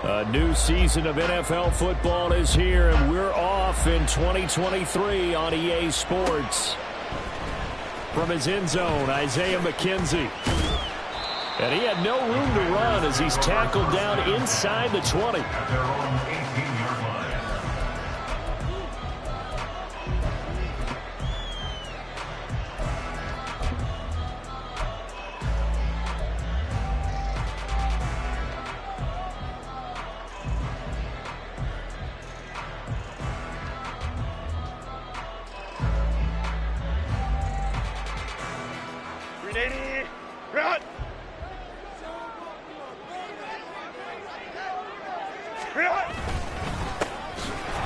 A new season of NFL football is here, and we're off in 2023 on EA Sports. From his end zone, Isaiah McKenzie. And he had no room to run as he's tackled down inside the 20.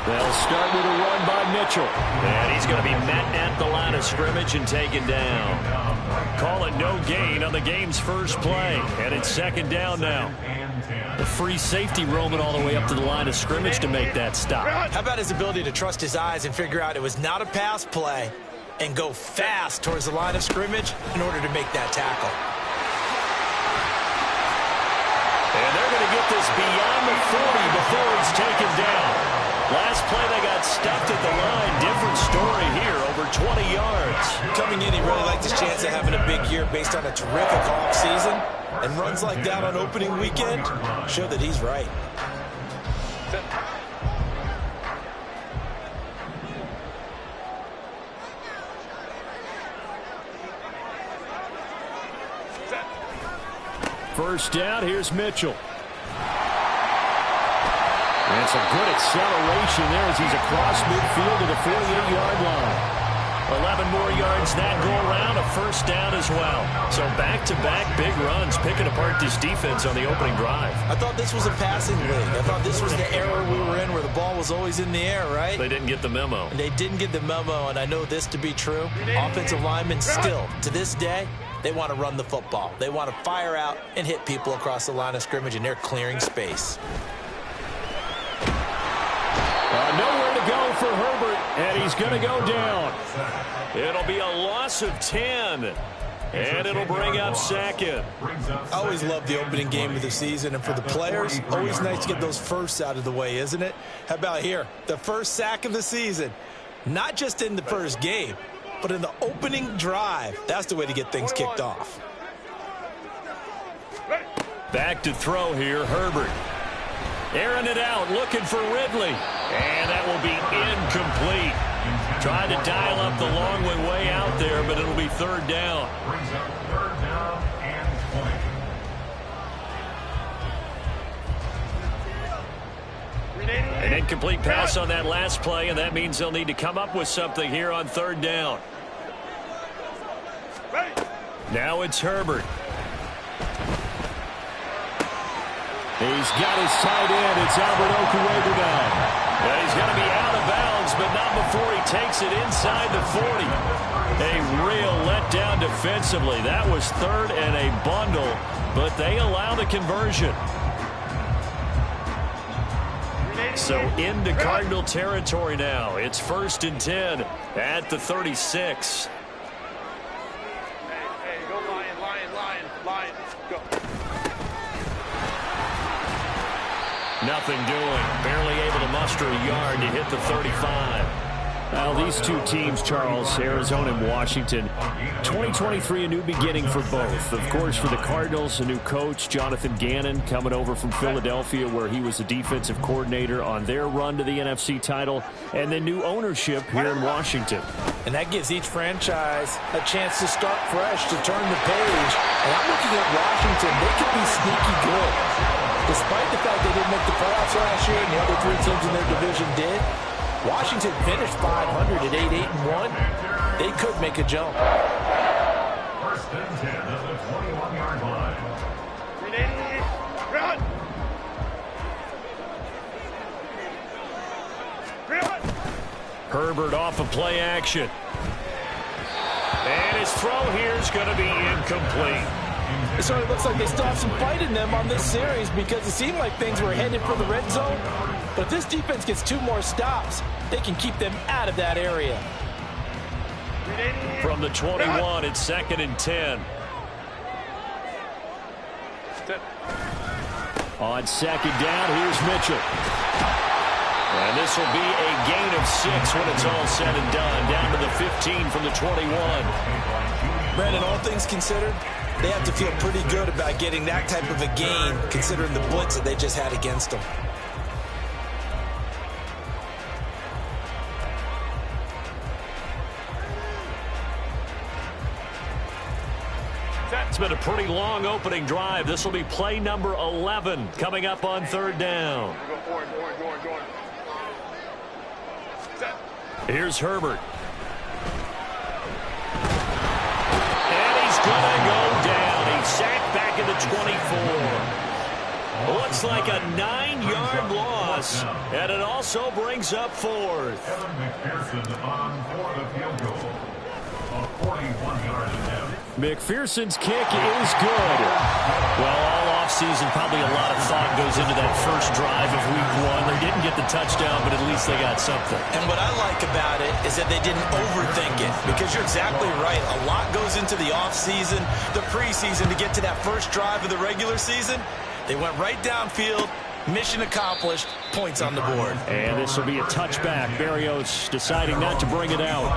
They'll start with a run by Mitchell. And he's going to be met at the line of scrimmage and taken down. Call it no gain on the game's first play. And it's second down now. The free safety roaming all the way up to the line of scrimmage to make that stop. How about his ability to trust his eyes and figure out it was not a pass play and go fast towards the line of scrimmage in order to make that tackle. And they're going to get this beyond the 40 before he's taken down. Last play, they got stuffed at the line. Different story here, over 20 yards. Coming in, he really liked his chance of having a big year based on a terrific offseason. And runs like that on opening weekend show that he's right. First down, here's Mitchell. And some good acceleration there as he's across midfield to the 48-yard line. 11 more yards that go around, a first down as well. So back-to-back big runs, picking apart this defense on the opening drive. I thought this was a passing league. I thought this was the era we were in where the ball was always in the air, right? They didn't get the memo. They didn't get the memo, and I know this to be true. Offensive linemen still, to this day, they want to run the football. They want to fire out and hit people across the line of scrimmage, and they're clearing space. Nowhere to go for Herbert, and he's going to go down. It'll be a loss of 10, and it'll bring up second. I always love the opening game of the season, and for the players, always nice to get those firsts out of the way, isn't it? How about here? The first sack of the season. Not just in the first game, but in the opening drive. That's the way to get things kicked off. Back to throw here, Herbert. Airing it out, looking for Ridley. And that will be incomplete. Tried to dial up the long way out there, but it'll be third down. An incomplete pass on that last play, and that means they'll need to come up with something here on third down. Now it's Herbert. He's got his tight end. It's Albert Okuwegu now. And he's going to be out of bounds, but not before he takes it inside the 40. A real letdown defensively. That was third and a bundle, but they allow the conversion. So into Cardinal territory now. It's 1st and 10 at the 36. Hey, go Lion, go. Nothing doing. Barely able to muster a yard to hit the 35. Well, these two teams, Charles, Arizona and Washington, 2023, a new beginning for both. Of course, for the Cardinals, a new coach, Jonathan Gannon, coming over from Philadelphia, where he was the defensive coordinator on their run to the NFC title, and then new ownership here in Washington. And that gives each franchise a chance to start fresh, to turn the page. And I'm looking at Washington. They could be sneaky good. Despite the fact they didn't make the playoffs last year and the other three teams in their division did, Washington finished 500 at 8-1. They could make a jump. 1st and 10 at the 21-yard line. Run! Herbert off of play action. And his throw here is going to be incomplete. It certainly looks like they still have some fight in them on this series because it seemed like things were headed for the red zone. But if this defense gets 2 more stops, they can keep them out of that area. From the 21, it's 2nd and 10. On second down, here's Mitchell. And this will be a gain of 6 when it's all said and done. Down to the 15 from the 21. Brandon, all things considered, they have to feel pretty good about getting that type of a gain, considering the blitz that they just had against them. It's been a pretty long opening drive. This will be play number 11 coming up on third down. Here's Herbert. And he's going to go down. He's sacked back at the 24. Looks like a 9-yard loss. And it also brings up fourth. Evan McPherson on for the field goal. A 41-yard attempt. McPherson's kick is good. Well, all offseason, probably a lot of thought goes into that first drive of week 1. They didn't get the touchdown, but at least they got something. And what I like about it is that they didn't overthink it, because you're exactly right. A lot goes into the offseason, the preseason, to get to that first drive of the regular season. They went right downfield. Mission accomplished. Points on the board. And this will be a touchback. Berrios deciding not to bring it out.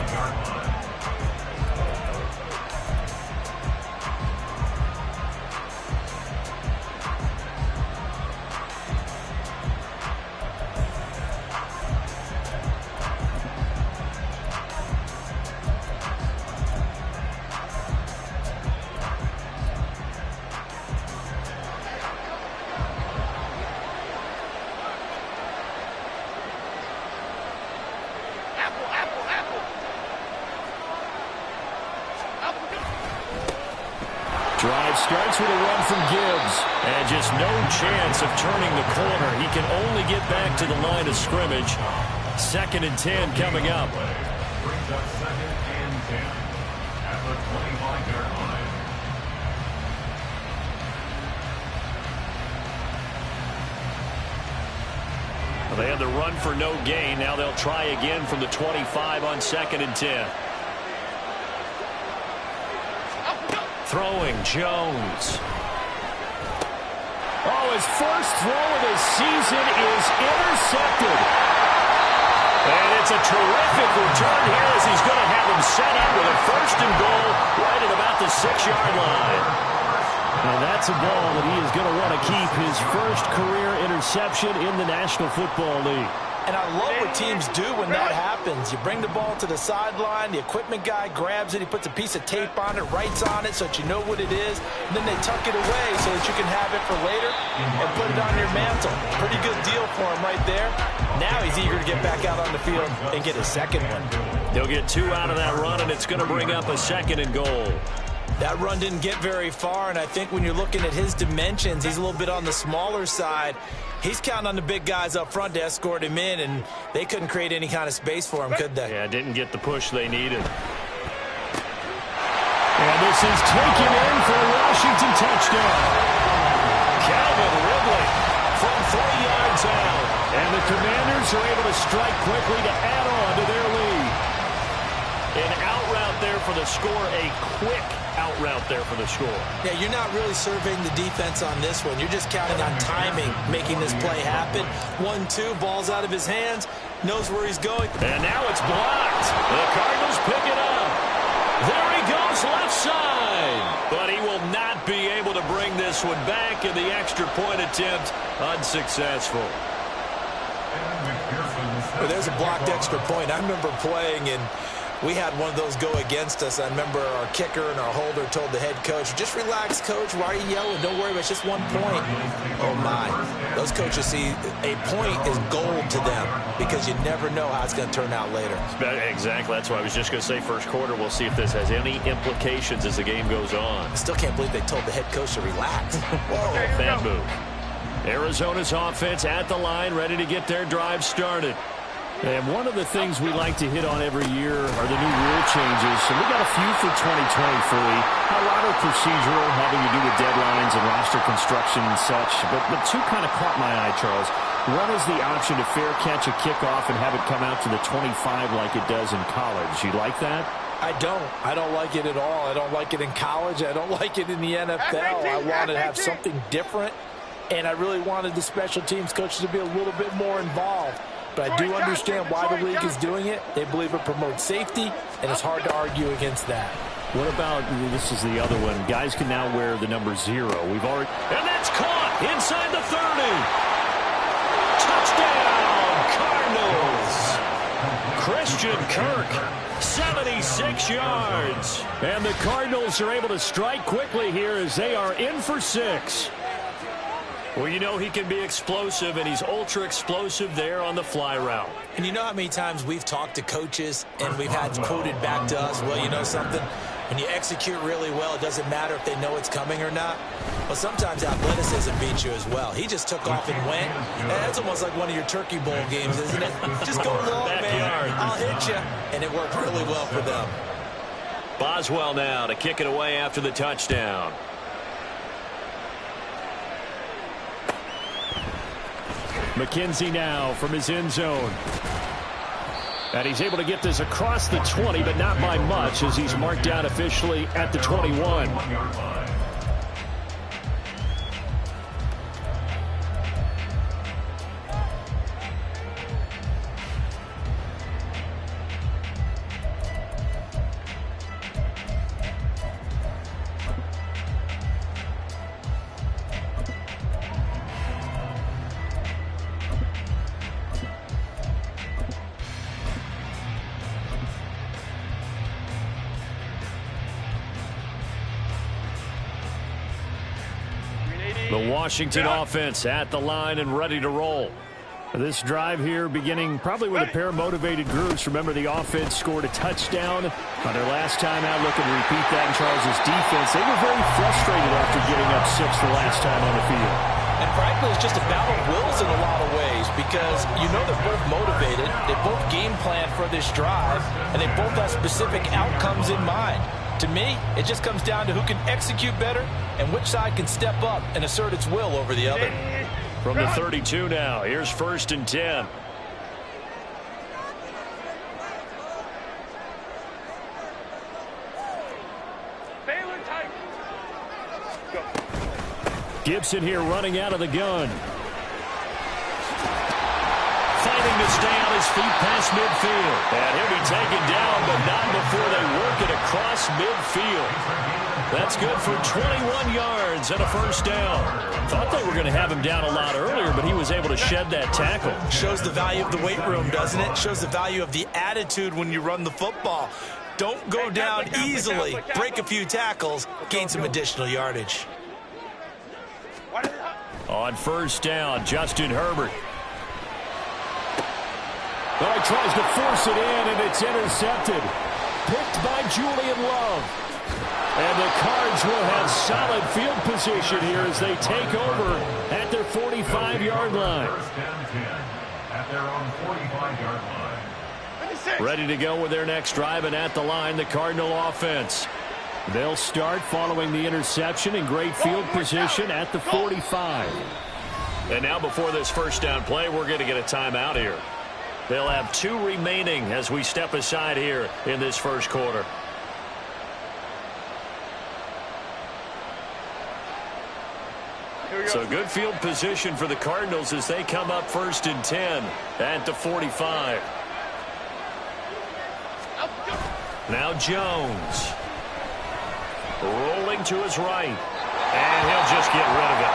Drive starts with a run from Gibbs. And just no chance of turning the corner. He can only get back to the line of scrimmage. 2nd and 10 coming up. Brings up 2nd and 10 at the 25-yard line. Well, they had the run for no gain. Now they'll try again from the 25 on 2nd and 10. Throwing, Jones. Oh, his first throw of the season is intercepted. And it's a terrific return here as he's going to have him set up with a 1st and goal right at about the 6-yard line. And that's a ball that he is going to want to keep, his first career interception in the National Football League. And I love what teams do when that happens. You bring the ball to the sideline, the equipment guy grabs it, he puts a piece of tape on it, writes on it so that you know what it is, and then they tuck it away so that you can have it for later and put it on your mantle. Pretty good deal for him right there. Now he's eager to get back out on the field and get his 2nd one. They'll get 2 out of that run, and it's going to bring up a 2nd and goal. That run didn't get very far, and I think when you're looking at his dimensions, he's a little bit on the smaller side. He's counting on the big guys up front to escort him in, and they couldn't create any kind of space for him, could they? Yeah, didn't get the push they needed. And this is taken in for a Washington touchdown. Calvin Ridley from 3 yards out. And the Commanders are able to strike quickly to add on to their lead. An out route there for the score, a quick out route there for the score. Yeah, you're not really surveying the defense on this one. You're just counting on timing, making this play happen. 1-2, ball's out of his hands, knows where he's going. And now it's blocked. The Cardinals pick it up. There he goes, left side. But he will not be able to bring this one back, and the extra point attempt unsuccessful. Well, there's a blocked extra point. I remember playing, and we had one of those go against us. I remember our kicker and our holder told the head coach, just relax, coach. Why are you yelling? Don't worry, it's just 1 point. Oh, my. Those coaches see a point is gold to them because you never know how it's going to turn out later. Exactly. That's why I was just going to say first quarter. We'll see if this has any implications as the game goes on. I still can't believe they told the head coach to relax. Whoa. Bad move. Arizona's offense at the line, ready to get their drive started. And one of the things we like to hit on every year are the new rule changes. And we got a few for 2023. A lot of procedural, having to do with deadlines and roster construction and such. But 2 kind of caught my eye, Charles. One is the option to fair catch a kickoff and have it come out to the 25 like it does in college. You like that? I don't. I don't like it at all. I don't like it in college. I don't like it in the NFL. I want to have something different. and I really wanted the special teams coaches to be a little bit more involved. But I do understand why the league is doing it. They believe it promotes safety, and it's hard to argue against that. What about, this is the other one, guys can now wear the number 0. We've already, and that's caught inside the 30. Touchdown, Cardinals. Christian Kirk, 76 yards. And the Cardinals are able to strike quickly here as they are in for 6. Well, you know he can be explosive, and he's ultra explosive there on the fly route. And you know how many times we've talked to coaches and we've had quoted back to us, well, you know something? When you execute really well, it doesn't matter if they know it's coming or not. Well, sometimes athleticism beats you as well. He just took off and went. And that's almost like one of your Turkey Bowl games, isn't it? Just go long, man. I'll hit you. And it worked really well for them. Boswell now to kick it away after the touchdown. McKenzie now from his end zone. And he's able to get this across the 20, but not by much, as he's marked down officially at the 21. The Washington offense at the line and ready to roll. This drive here beginning probably with a pair of motivated groups. Remember, the offense scored a touchdown on their last time out. Looking to repeat that in Charles' defense. They were very frustrated after getting up 6 the last time on the field. And frankly, it's just a battle of wills in a lot of ways, because you know they're both motivated. They both game plan for this drive, and they both have specific outcomes in mind. To me, it just comes down to who can execute better and which side can step up and assert its will over the other. From the 32 now, here's 1st and 10. Gibson here running out of the gun. Fighting to stay on his feet past midfield. And he'll be taken down, but not before they work it across midfield. That's good for 21 yards and a 1st down. Thought they were going to have him down a lot earlier, but he was able to shed that tackle. Shows the value of the weight room, doesn't it? Shows the value of the attitude when you run the football. Don't go down easily. Break a few tackles, gain some additional yardage. On 1st down, Justin Herbert. Oh, he tries to force it in, and it's intercepted. Picked by Julian Love. And the Cards will have solid field position here as they take over at their 45-yard line. At their own 45-yard line. Ready to go with their next drive, and at the line, the Cardinal offense. They'll start following the interception in great field position at the 45. And now before this 1st down play, we're going to get a timeout here. They'll have 2 remaining as we step aside here in this 1st quarter. So good field position for the Cardinals as they come up 1st and 10 at the 45. Now Jones. Rolling to his right. And he'll just get rid of it.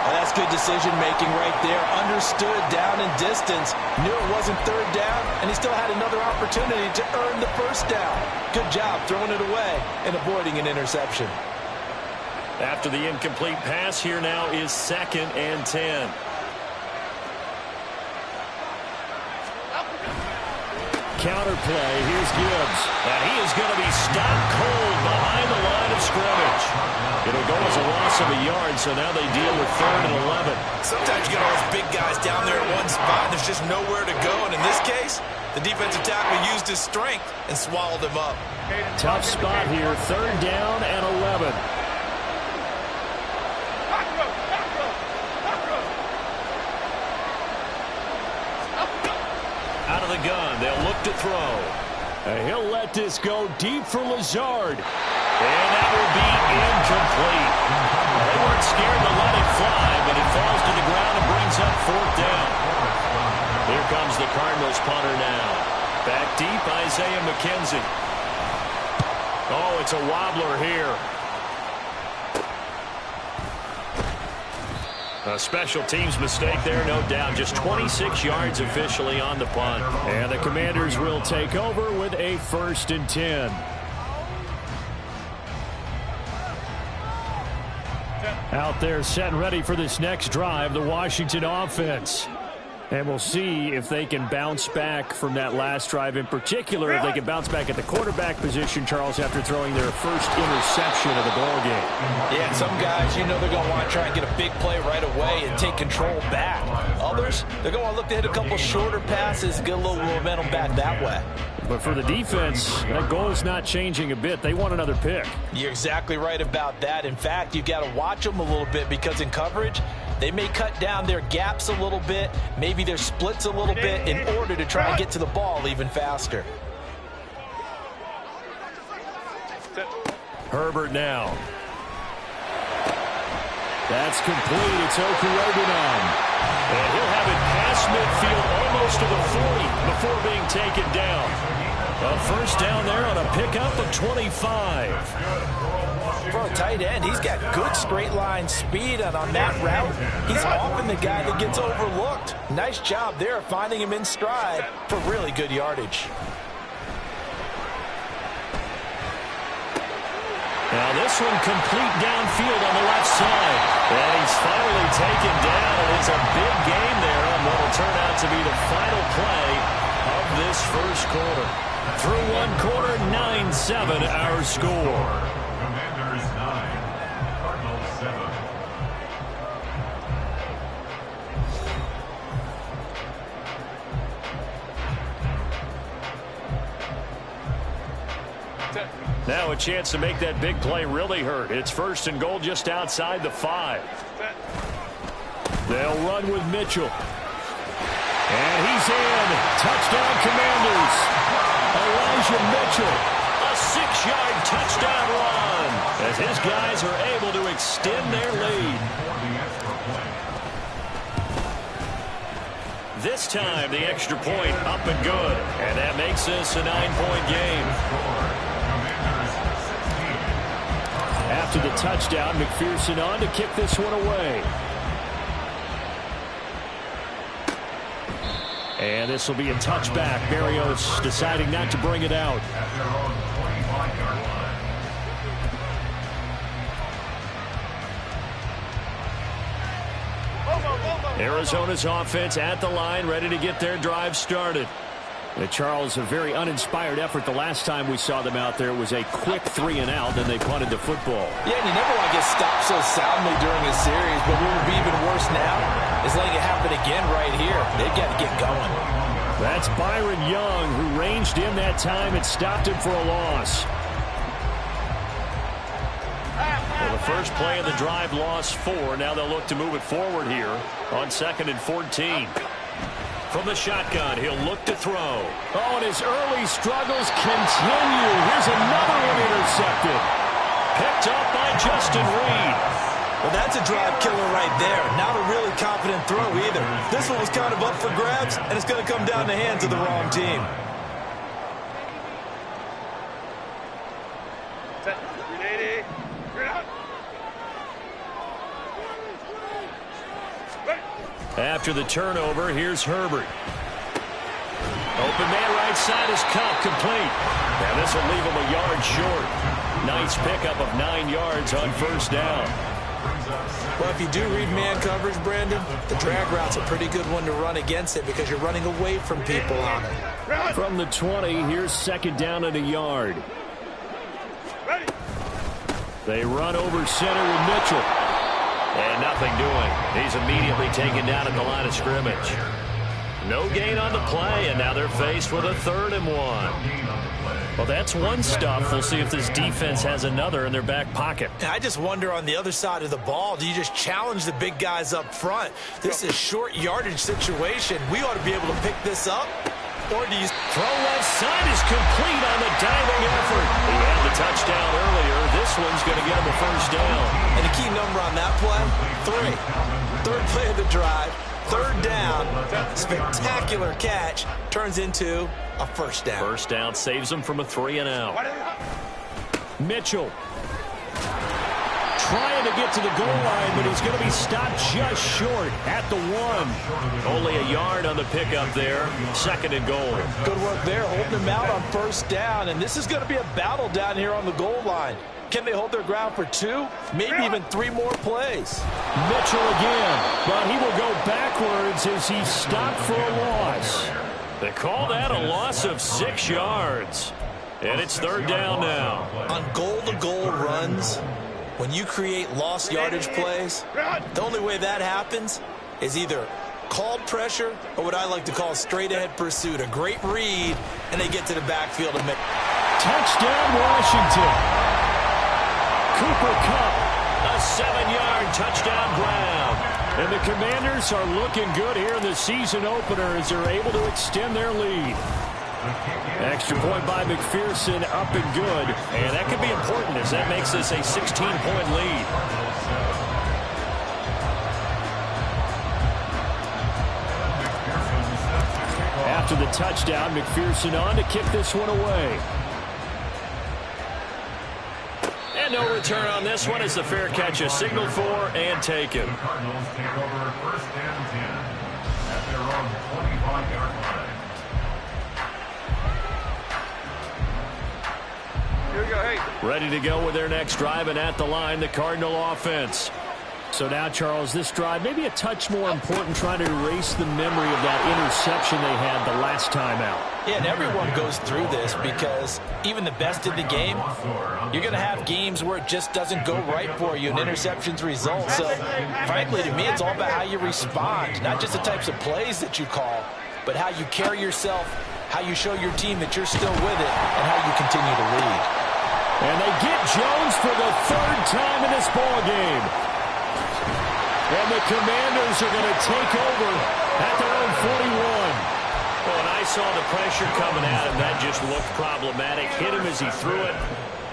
Well, that's good decision-making right there. Understood down and distance. Knew it wasn't 3rd down, and he still had another opportunity to earn the 1st down. Good job throwing it away and avoiding an interception. After the incomplete pass, here now is 2nd and 10. Counter play. Here's Gibbs. And he is going to be stopped cold behind the line of scrimmage. It'll go as a loss of a yard, so now they deal with 3rd and 11. Sometimes you get all those big guys down there in one spot, and there's just nowhere to go. And in this case, the defensive tackle used his strength and swallowed him up. Tough spot here. 3rd down and 11. Out of the gun, they'll look to throw. And he'll let this go deep for Lazard. And that will be incomplete. They weren't scared to let it fly, but it falls to the ground and brings up fourth down. Here comes the Cardinals punter now. Back deep, Isaiah McKenzie. Oh, it's a wobbler here. A special teams mistake there, no doubt. Just 26 yards officially on the punt. And the Commanders will take over with a 1st and 10. Out there set and ready for this next drive, the Washington offense. And we'll see if they can bounce back from that last drive, in particular if they can bounce back at the quarterback position, Charles, after throwing their first interception of the ball game. Yeah, some guys, you know, they're going to want to try and get a big play right away and take control back. Others, they're going to want to look to hit a couple shorter passes, get a little momentum back that way. But for the defense, that goal is not changing a bit. They want another pick. You're exactly right about that. In fact, you've got to watch them a little bit because in coverage, they may cut down their gaps a little bit, maybe their splits a little bit in order to try and get to the ball even faster. Herbert now. That's complete. It's Okurogunan. And he'll have it past midfield almost to the 40 before being taken down. A first down there on a pickup of 25. For a tight end, he's got good straight line speed, and on that route, he's often the guy that gets overlooked. Nice job there finding him in stride for really good yardage. Now this one complete downfield on the left side. And he's finally taken down. It's a big game there on what will turn out to be the final play of this first quarter. Through one quarter, 9-7 our score. Commanders 9, Cardinals 7. Now a chance to make that big play really hurt. It's 1st and goal just outside the 5. They'll run with Mitchell. And he's in. Touchdown, Commanders. Elijah Mitchell. A 6-yard touchdown run as his guys are able to extend their lead. This time the extra point up and good. And that makes this a 9-point game. After the touchdown, McPherson on to kick this one away. And this will be a touchback. Berrios deciding not to bring it out. At their own 25-yard line. Arizona's offense at the line, ready to get their drive started. Charles, a very uninspired effort the last time we saw them out there. It was a quick 3-and-out, then they punted the football. Yeah, and you never want to get stopped so soundly during a series, but what would be even worse now is letting it happen again right here. They've got to get going. That's Byron Young, who ranged in that time and stopped him for a loss. Well, the first play of the drive lost 4. Now they'll look to move it forward here on 2nd and 14. From the shotgun, he'll look to throw. Oh, and his early struggles continue. Here's another one intercepted. Picked up by Justin Reed. Well, that's a drive killer right there. Not a really confident throw either. This one was kind of up for grabs, and it's going to come down the hands of the wrong team. Set. 380. You're out. After the turnover, here's Herbert. Open man right side is caught, complete. Now this will leave him a yard short. Nice pickup of 9 yards on first down. Well, if you do read man coverage, Brandon, the drag route's a pretty good one to run against it because you're running away from people on it. From the 20, here's 2nd down and a yard. They run over center with Mitchell. And nothing doing. He's immediately taken down at the line of scrimmage. No gain on the play, and now they're faced with a 3rd and 1. Well, that's one stuff. We'll see if this defense has another in their back pocket. And I just wonder on the other side of the ball, do you just challenge the big guys up front? This is a short yardage situation. We ought to be able to pick this up. Or do you throw left side is complete on the diving effort. He had the touchdown earlier. This one's going to get him a first down. And And the key number on that play, 3. Third play of the drive, third down, spectacular catch, turns into a first down. First down saves them from a 3-and-out. Mitchell trying to get to the goal line, but he's going to be stopped just short at the 1. Only a yard on the pickup there. 2nd and goal. Good work there, holding him out on first down, and this is going to be a battle down here on the goal line. Can they hold their ground for 2, maybe even 3 more plays? Mitchell again, but he will go backwards as he's stopped for a loss. They call that a loss of 6 yards. And it's 3rd down now. On goal-to-goal runs, when you create lost yardage plays, the only way that happens is either called pressure or what I like to call straight-ahead pursuit. A great read, and they get to the backfield. Touchdown, Washington. Cooper Kupp, a 7-yard touchdown grab. And the Commanders are looking good here in the season opener as they're able to extend their lead. Extra point by McPherson, up and good. And that could be important as that makes this a 16-point lead. After the touchdown, McPherson on to kick this one away. And no return on this one as the fair catch is signaled for and taken. The Cardinals take over 1st and 10 at their own 25-yard line. Here we go, hey. Ready to go with their next drive, and at the line, the Cardinal offense. So now, Charles, this drive maybe a touch more important, trying to erase the memory of that interception they had the last time out. Yeah, and everyone goes through this because even the best in the game, you're going to have games where it just doesn't go right for you and interceptions result. So, frankly, to me, it's all about how you respond, not just the types of plays that you call, but how you carry yourself, how you show your team that you're still with it, and how you continue to lead. And they get Jones for the 3rd time in this ball game. And the Commanders are going to take over at their own 41. Well, and I saw the pressure coming at him. That just looked problematic. Hit him as he threw it,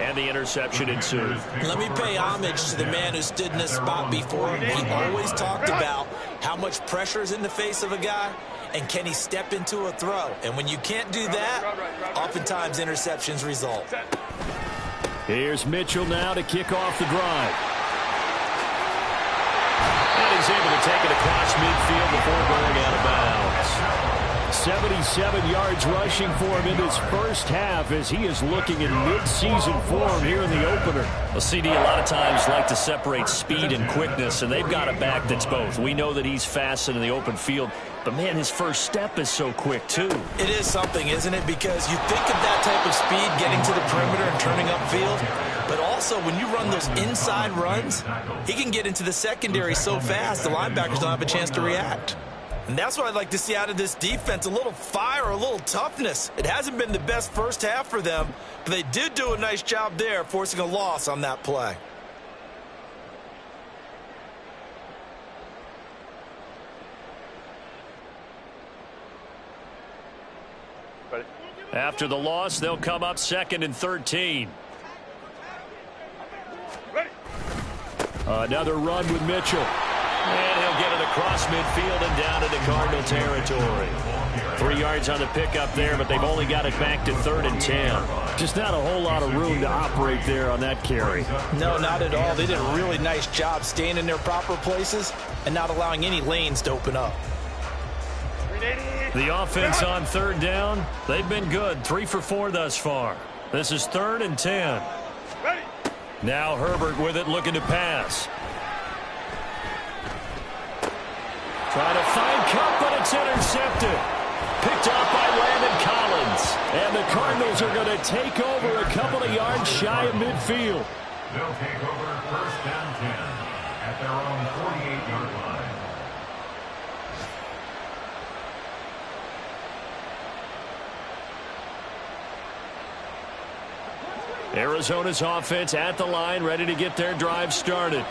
and the interception ensued. Let me pay homage to the man who stood in this spot before. He always talked about how much pressure is in the face of a guy, and can he step into a throw. And when you can't do that, oftentimes interceptions result. Here's Mitchell now to kick off the drive. And he's able to take it across midfield before going out of bounds. 77 yards rushing for him in his first half as he is looking in mid-season form here in the opener. Well, CD a lot of times like to separate speed and quickness, and they've got a back that's both. We know that he's fast in the open field, but, man, his first step is so quick, too. It is something, isn't it? Because you think of that type of speed getting to the perimeter and turning upfield, but also when you run those inside runs, he can get into the secondary so fast the linebackers don't have a chance to react. And that's what I'd like to see out of this defense, a little fire, a little toughness. It hasn't been the best first half for them, but they did do a nice job there, forcing a loss on that play. After the loss, they'll come up 2nd and 13. Ready. Another run with Mitchell. And he'll get it across midfield and down into Cardinal territory. 3 yards on the pickup there, but they've only got it back to 3rd and 10. Just not a whole lot of room to operate there on that carry. No, not at all. They did a really nice job staying in their proper places and not allowing any lanes to open up. The offense on 3rd down, they've been good. 3 for 4 thus far. This is 3rd and 10. Ready. Now Herbert with it, looking to pass. Trying to find Kupp, but it's intercepted. Picked off by Landon Collins. And the Cardinals are going to take over a couple of yards shy of midfield. They'll take over 1st and 10 at their own 48-yard line. Arizona's offense at the line, ready to get their drive started.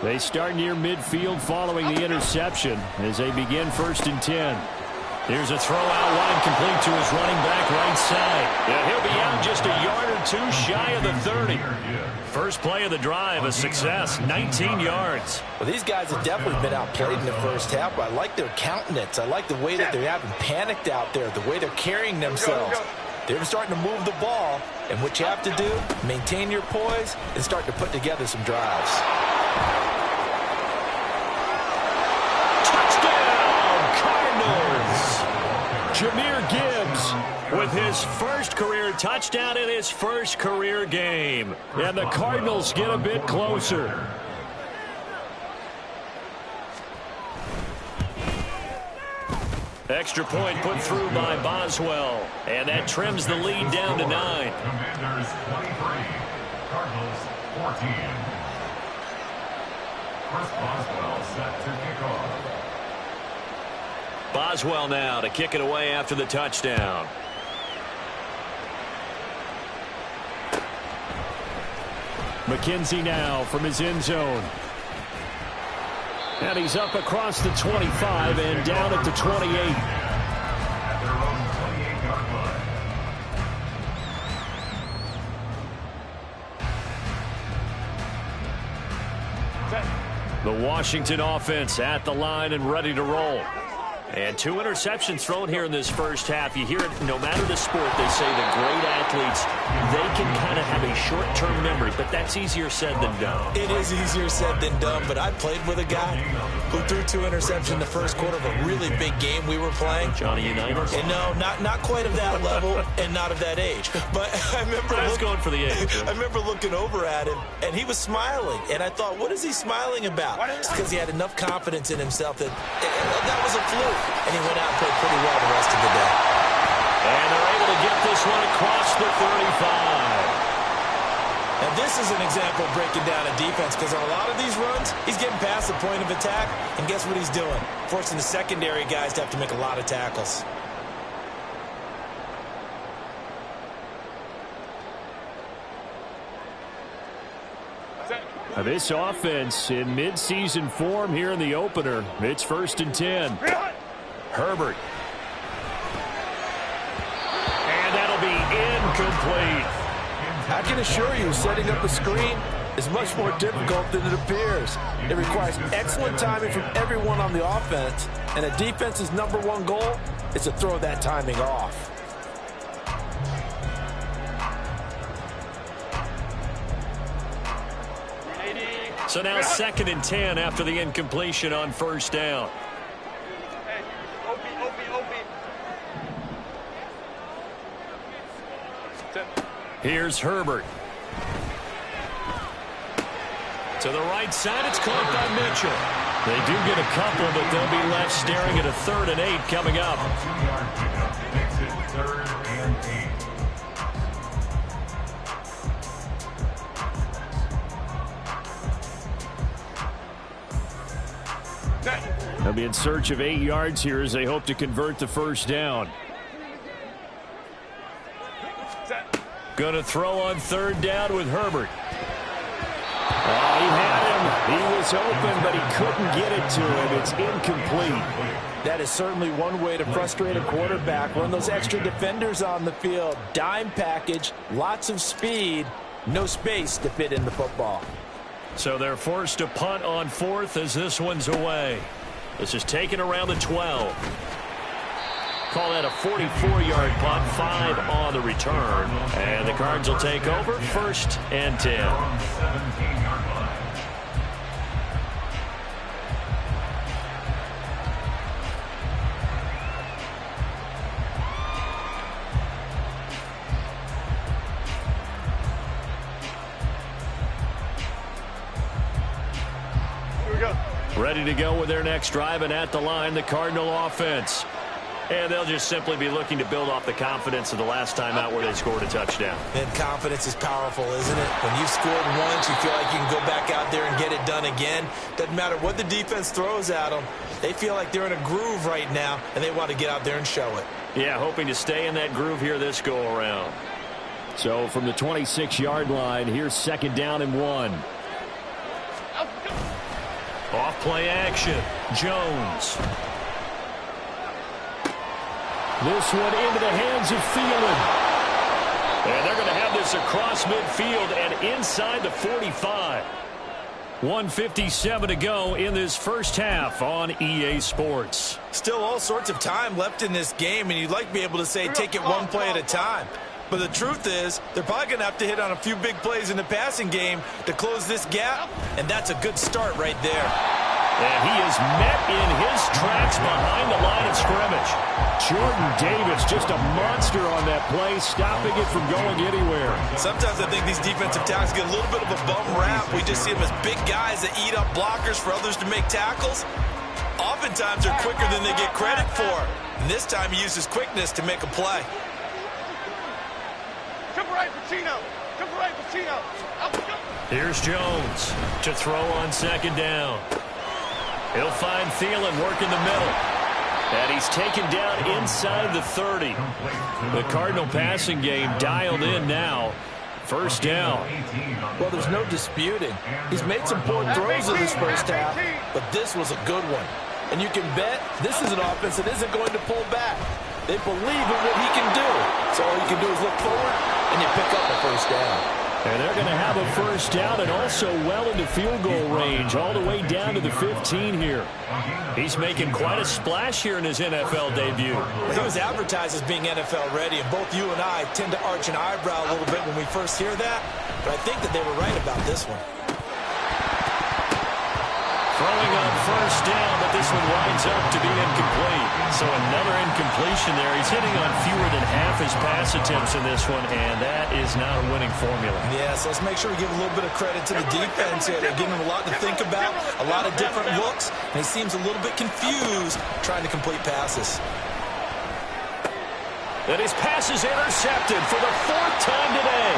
They start near midfield following the interception as they begin 1st and 10. Here's a throw out wide, complete to his running back right side. Yeah, he'll be out just a yard or two shy of the 30. First play of the drive, a success, 19 yards. Well, these guys have definitely been outplayed in the first half, but I like their countenance. I like the way that they haven't panicked out there, the way they're carrying themselves. They're starting to move the ball, and what you have to do, maintain your poise and start to put together some drives. Jahmyr Gibbs with his first career touchdown in his first career game. And the Cardinals get a bit closer. Extra point put through by Boswell. And that trims the lead down to 9. Commanders 23, Cardinals 14. Chris Boswell set to kick off. Boswell now to kick it away after the touchdown. McKenzie now from his end zone. And he's up across the 25 and down at the 28. At their own 28-yard line. The Washington offense at the line and ready to roll. And 2 interceptions thrown here in this first half. You hear it, no matter the sport, they say the great athletes, they can kind of have a short-term memory, but that's easier said than done. It is easier said than done, but I played with a guy who threw 2 interceptions in the first quarter of a really big game we were playing. Johnny Unitas? And no, not quite of that level and not of that age. But I remember going for the age. I remember looking over at him, and he was smiling. And I thought, what is he smiling about? It's because he had enough confidence in himself that that was a fluke. And he went out and played pretty well the rest of the day. And they're able to get this one across the 35. Now, this is an example of breaking down a defense, because on a lot of these runs, he's getting past the point of attack, and guess what he's doing? Forcing the secondary guys to have to make a lot of tackles. Now this offense in midseason form here in the opener. It's 1st and 10. Herbert. And that'll be incomplete. I can assure you, setting up a screen is much more difficult than it appears. It requires excellent timing from everyone on the offense, and a defense's #1 goal is to throw that timing off. So now 2nd and 10 after the incompletion on 1st down. Here's Herbert. To the right side, it's caught by Mitchell. They do get a couple, but they'll be left staring at a 3rd and 8 coming up. 2-yard pickup makes it 3rd and 8. They'll be in search of 8 yards here as they hope to convert the 1st down. Going to throw on 3rd down with Herbert. He had him. He was open, but he couldn't get it to him. It's incomplete. That is certainly one way to frustrate a quarterback. Run those extra defenders on the field. Dime package, lots of speed, no space to fit in the football. So they're forced to punt on 4th as this one's away. This is taken around the 12. Call that a 44-yard punt, 5 on the return. And the Cards will take over 1st and 10. 17-yard line. Ready to go with their next drive, and at the line, the Cardinal offense. And they'll just simply be looking to build off the confidence of the last time out where they scored a touchdown. And confidence is powerful, isn't it? When you've scored once, you feel like you can go back out there and get it done again. Doesn't matter what the defense throws at them. They feel like they're in a groove right now, and they want to get out there and show it. Yeah, hoping to stay in that groove here this go-around. So from the 26-yard line, here's 2nd down and 1. Off play action. Jones. This one into the hands of Thielen. And they're going to have this across midfield and inside the 45. 1:57 to go in this first half on EA Sports. Still all sorts of time left in this game, and you'd like to be able to say take it one play at a time. But the truth is, they're probably going to have to hit on a few big plays in the passing game to close this gap, and that's a good start right there. And he is met in his tracks behind the line of scrimmage. Jordan Davis, just a monster on that play, stopping it from going anywhere. Sometimes I think these defensive tackles get a little bit of a bum rap. We just see them as big guys that eat up blockers for others to make tackles. Oftentimes they're quicker than they get credit for. And this time he uses quickness to make a play. Here's Jones to throw on second down. He'll find Thielen working the middle. And he's taken down inside the 30. The Cardinal passing game dialed in now. First down. Well, there's no disputing. He's made some poor throws in this first half, but this was a good one. And you can bet this is an offense that isn't going to pull back. They believe in what he can do. So all you can do is look forward, and you pick up a first down. And they're going to have a first down and also well into field goal range, all the way down to the 15 here. He's making quite a splash here in his NFL debut. He was advertised as being NFL ready, and both you and I tend to arch an eyebrow a little bit when we first hear that, but I think that they were right about this one. Throwing on first down, but this one winds up to be incomplete. So another incompletion there. He's hitting on fewer than half his pass attempts in this one, and that is not a winning formula. Yeah, so let's make sure we give a little bit of credit to the defense here. They're giving him a lot to think about, a lot of different looks, and he seems a little bit confused trying to complete passes. And his pass is intercepted for the fourth time today.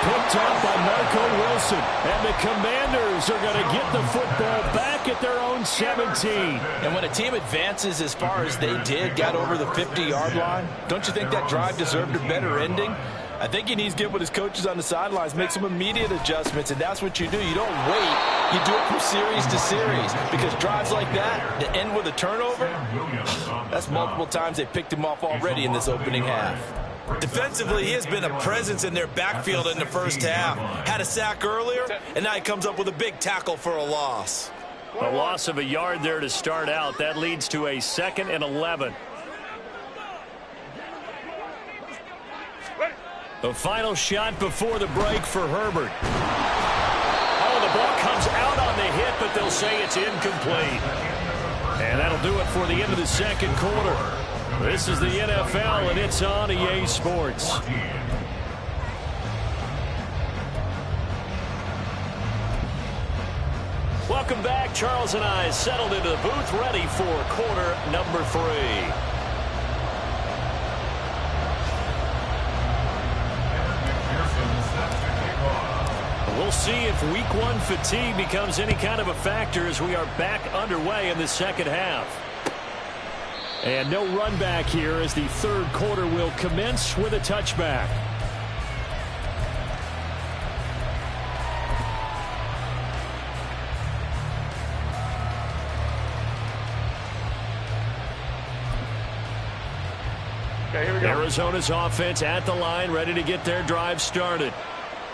Picked up by Marco Wilson. And the Commanders are going to get the football back at their own 17. And when a team advances as far as they did, got over the 50-yard line, don't you think that drive deserved a better ending? I think he needs to get with his coaches on the sidelines, make some immediate adjustments, and that's what you do. You don't wait. You do it from series to series, because drives like that that end with a turnover, that's multiple times they picked him off already in this opening half. Defensively, he has been a presence in their backfield in the first half. Had a sack earlier, and now he comes up with a big tackle for a loss. A loss of a yard there to start out. That leads to a 2nd and 11. The final shot before the break for Herbert. Oh, the ball comes out on the hit, but they'll say it's incomplete. And that'll do it for the end of the second quarter. This is the NFL, and it's on EA Sports. Welcome back. Charles and I settled into the booth, ready for quarter number 3. We'll see if week 1 fatigue becomes any kind of a factor as we are back underway in the second half. And no run back here as the third quarter will commence with a touchback. Okay, here we go. Arizona's offense at the line, ready to get their drive started.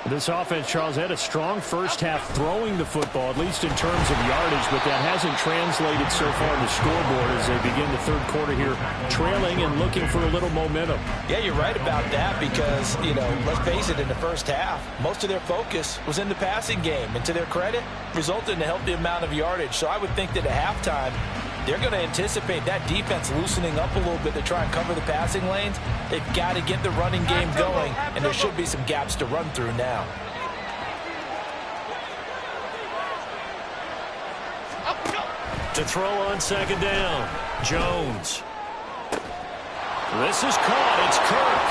This offense, Charles, had a strong first half throwing the football, at least in terms of yardage, but that hasn't translated so far in the scoreboard as they begin the third quarter here, trailing and looking for a little momentum. Yeah, you're right about that because, let's face it, in the first half, most of their focus was in the passing game, and to their credit, resulted in a healthy amount of yardage. So I would think that at halftime, they're going to anticipate that defense loosening up a little bit to try and cover the passing lanes. They've got to get the running game going, and there should be some gaps to run through now. To throw on second down, Jones. This is caught. It's Kirk.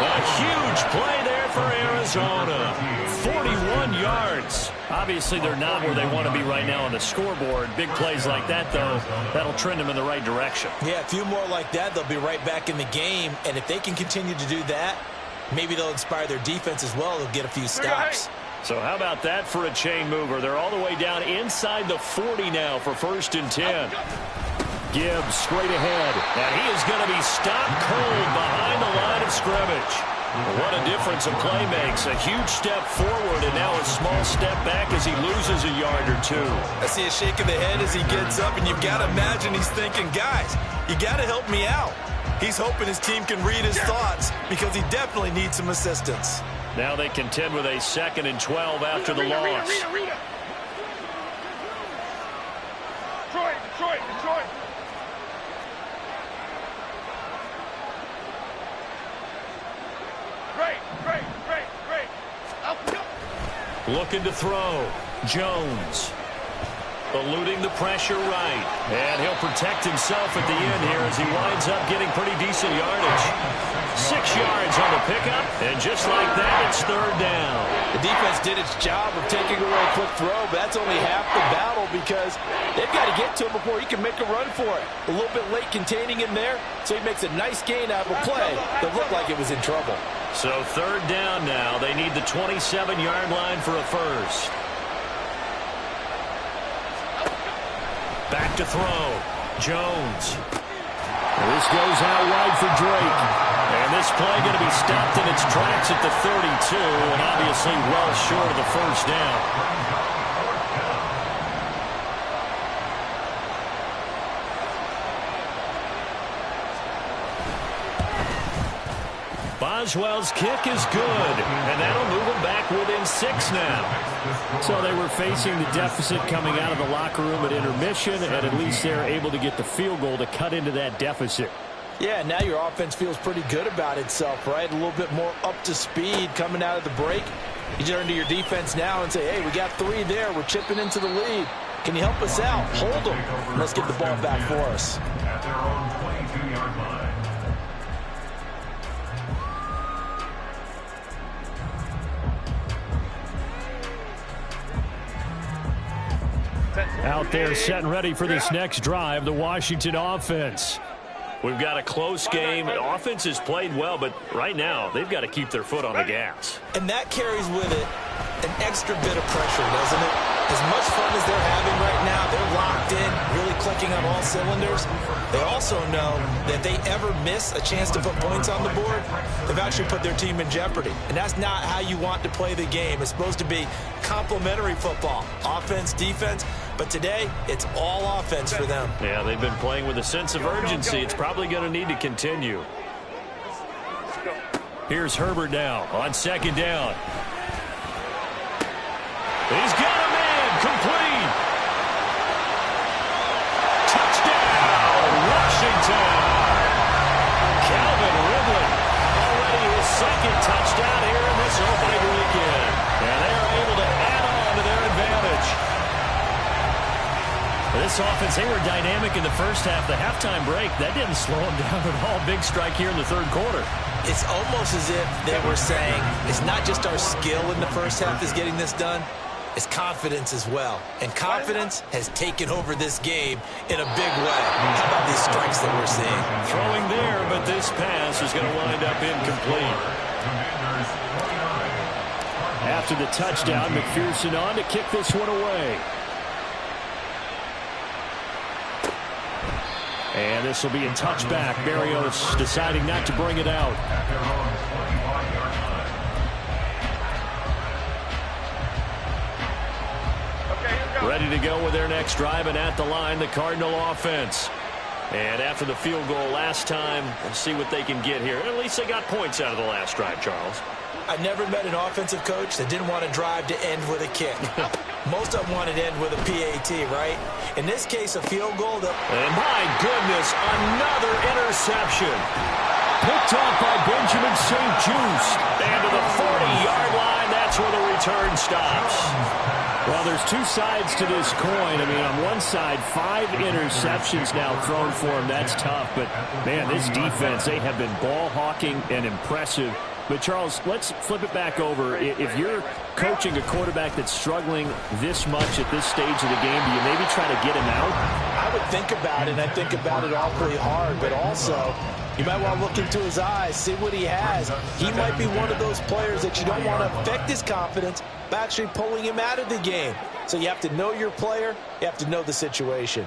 A huge play there for Arizona. 41 yards. Obviously, they're not where they want to be right now on the scoreboard. Big plays like that, though, that'll trend them in the right direction. Yeah, a few more like that, they'll be right back in the game. And if they can continue to do that, maybe they'll inspire their defense as well. They'll get a few stops. So how about that for a chain mover? They're all the way down inside the 40 now for 1st and 10. Gibbs straight ahead. And he is going to be stopped cold behind the line of scrimmage. What a difference a play makes. A huge step forward and now a small step back as he loses a yard or two. I see a shake of the head as he gets up, and you've got to imagine he's thinking, guys, you got to help me out. He's hoping his team can read his thoughts because he definitely needs some assistance. Now they contend with a 2nd and 12 after the loss. Detroit. Great. Looking to throw. Jones. Eluding the pressure right. And he'll protect himself at the end here as he winds up getting pretty decent yardage. 6 yards on the pickup, and just like that, it's 3rd down. The defense did its job of taking away a quick throw, but that's only half the battle because they've got to get to him before he can make a run for it. A little bit late containing him there, so he makes a nice gain out of a play that looked like it was in trouble. So 3rd down now. They need the 27-yard line for a first. Back to throw. Jones. This goes out wide for Drake. And this play going to be stopped in its tracks at the 32, and obviously well short of the first down. Boswell's kick is good, and that'll move them back within 6 now. So they were facing the deficit coming out of the locker room at intermission, and at least they're able to get the field goal to cut into that deficit. Yeah, now your offense feels pretty good about itself, right? A little bit more up to speed coming out of the break. You turn to your defense now and say, hey, we got 3 there. We're chipping into the lead. Can you help us out? Hold them. Let's get the ball back for us. At their own 22-yard line. Out there set and ready for this next drive, the Washington offense. We've got a close game. The offense has played well, but right now they've got to keep their foot on the gas. And that carries with it an extra bit of pressure, doesn't it? As much fun as they're having right now, they're locked in, really clicking on all cylinders. They also know that if they ever miss a chance to put points on the board, they've actually put their team in jeopardy. And that's not how you want to play the game. It's supposed to be complementary football, offense, defense. But today, it's all offense for them. Yeah, they've been playing with a sense of urgency. It's probably going to need to continue. Here's Herbert now on 2nd down. He's got a man, complete. Touchdown, Washington. Calvin Ridley, already his 2nd touchdown here in this opening weekend. And they are able to add on to their advantage. This offense, they were dynamic in the first half. The halftime break, that didn't slow them down at all. Big strike here in the 3rd quarter. It's almost as if they were saying, it's not just our skill in the first half that's getting this done. It's confidence as well. And confidence has taken over this game in a big way. How about these strikes that we're seeing? Throwing there, but this pass is going to wind up incomplete. After the touchdown, McPherson on to kick this one away. And this will be a touchback. Berrios deciding not to bring it out. Ready to go with their next drive, and at the line, the Cardinal offense. And after the field goal last time, we'll see what they can get here. At least they got points out of the last drive, Charles. I've never met an offensive coach that didn't want to drive to end with a kick. Most of them wanted to end with a PAT, right? In this case, a field goal. And my goodness, another interception. Picked off by Benjamin St. Juste. And to the 40-yard line, that's where the return stops. Well, there's 2 sides to this coin. I mean, on one side, 5 interceptions now thrown for him. That's tough. But, man, this defense, they have been ball hawking and impressive. But, Charles, let's flip it back over. If you're coaching a quarterback that's struggling this much at this stage of the game, do you maybe try to get him out? I would think about it, and I think about it awfully hard. But also, you might want to look into his eyes, see what he has. He might be one of those players that you don't want to affect his confidence by actually pulling him out of the game. So you have to know your player. You have to know the situation.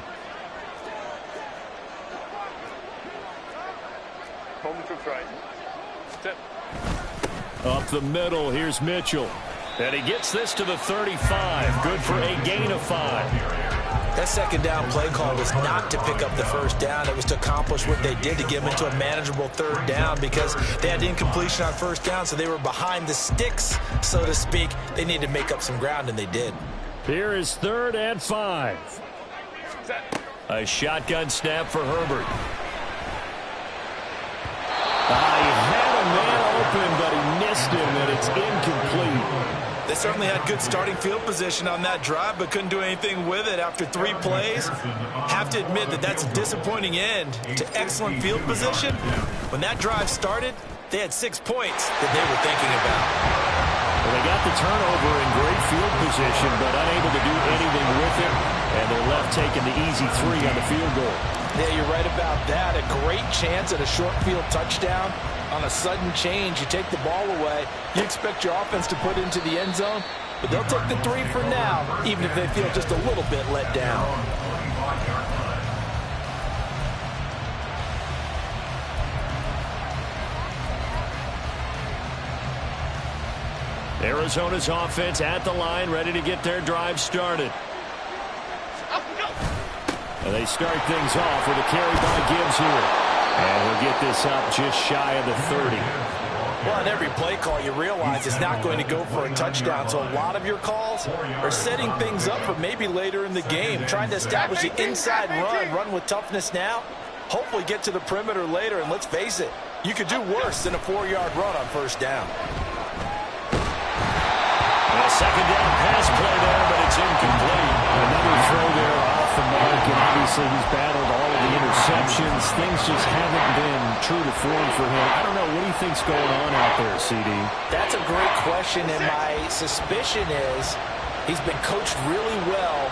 Up the middle, here's Mitchell. And he gets this to the 35. Good for a gain of 5. That second down play call was not to pick up the first down. It was to accomplish what they did to get them into a manageable third down because they had incompletion on first down, so they were behind the sticks, so to speak. They needed to make up some ground, and they did. Here is 3rd and 5. A shotgun snap for Herbert. He had a man open, but he missed him, and it's incomplete. They certainly had good starting field position on that drive, but couldn't do anything with it after 3 plays. Have to admit that that's a disappointing end to excellent field position. When that drive started, they had 6 points that they were thinking about. Well, they got the turnover in great field position, but unable to do anything with it, and they're left taking the easy 3 on the field goal. Yeah, you're right about that. A great chance at a short field touchdown. On a sudden change, you take the ball away. You expect your offense to put it into the end zone, but they'll take the 3 for now, even if they feel just a little bit let down. Arizona's offense at the line, ready to get their drive started. And they start things off with a carry by Gibbs here. And he'll get this up just shy of the 30. Well, on every play call, you realize it's not going to go for a touchdown. So a lot of your calls are setting things up for maybe later in the game, trying to establish the inside run with toughness now, hopefully get to the perimeter later. And let's face it, you could do worse than a 4-yard run on first down. And a second down pass play there, but it's incomplete. Another throw there off the mark, and obviously he's battled all of the interceptions. Things just haven't been true to form for him. I don't know. What do you think's going on out there, CD? That's a great question, and my suspicion is he's been coached really well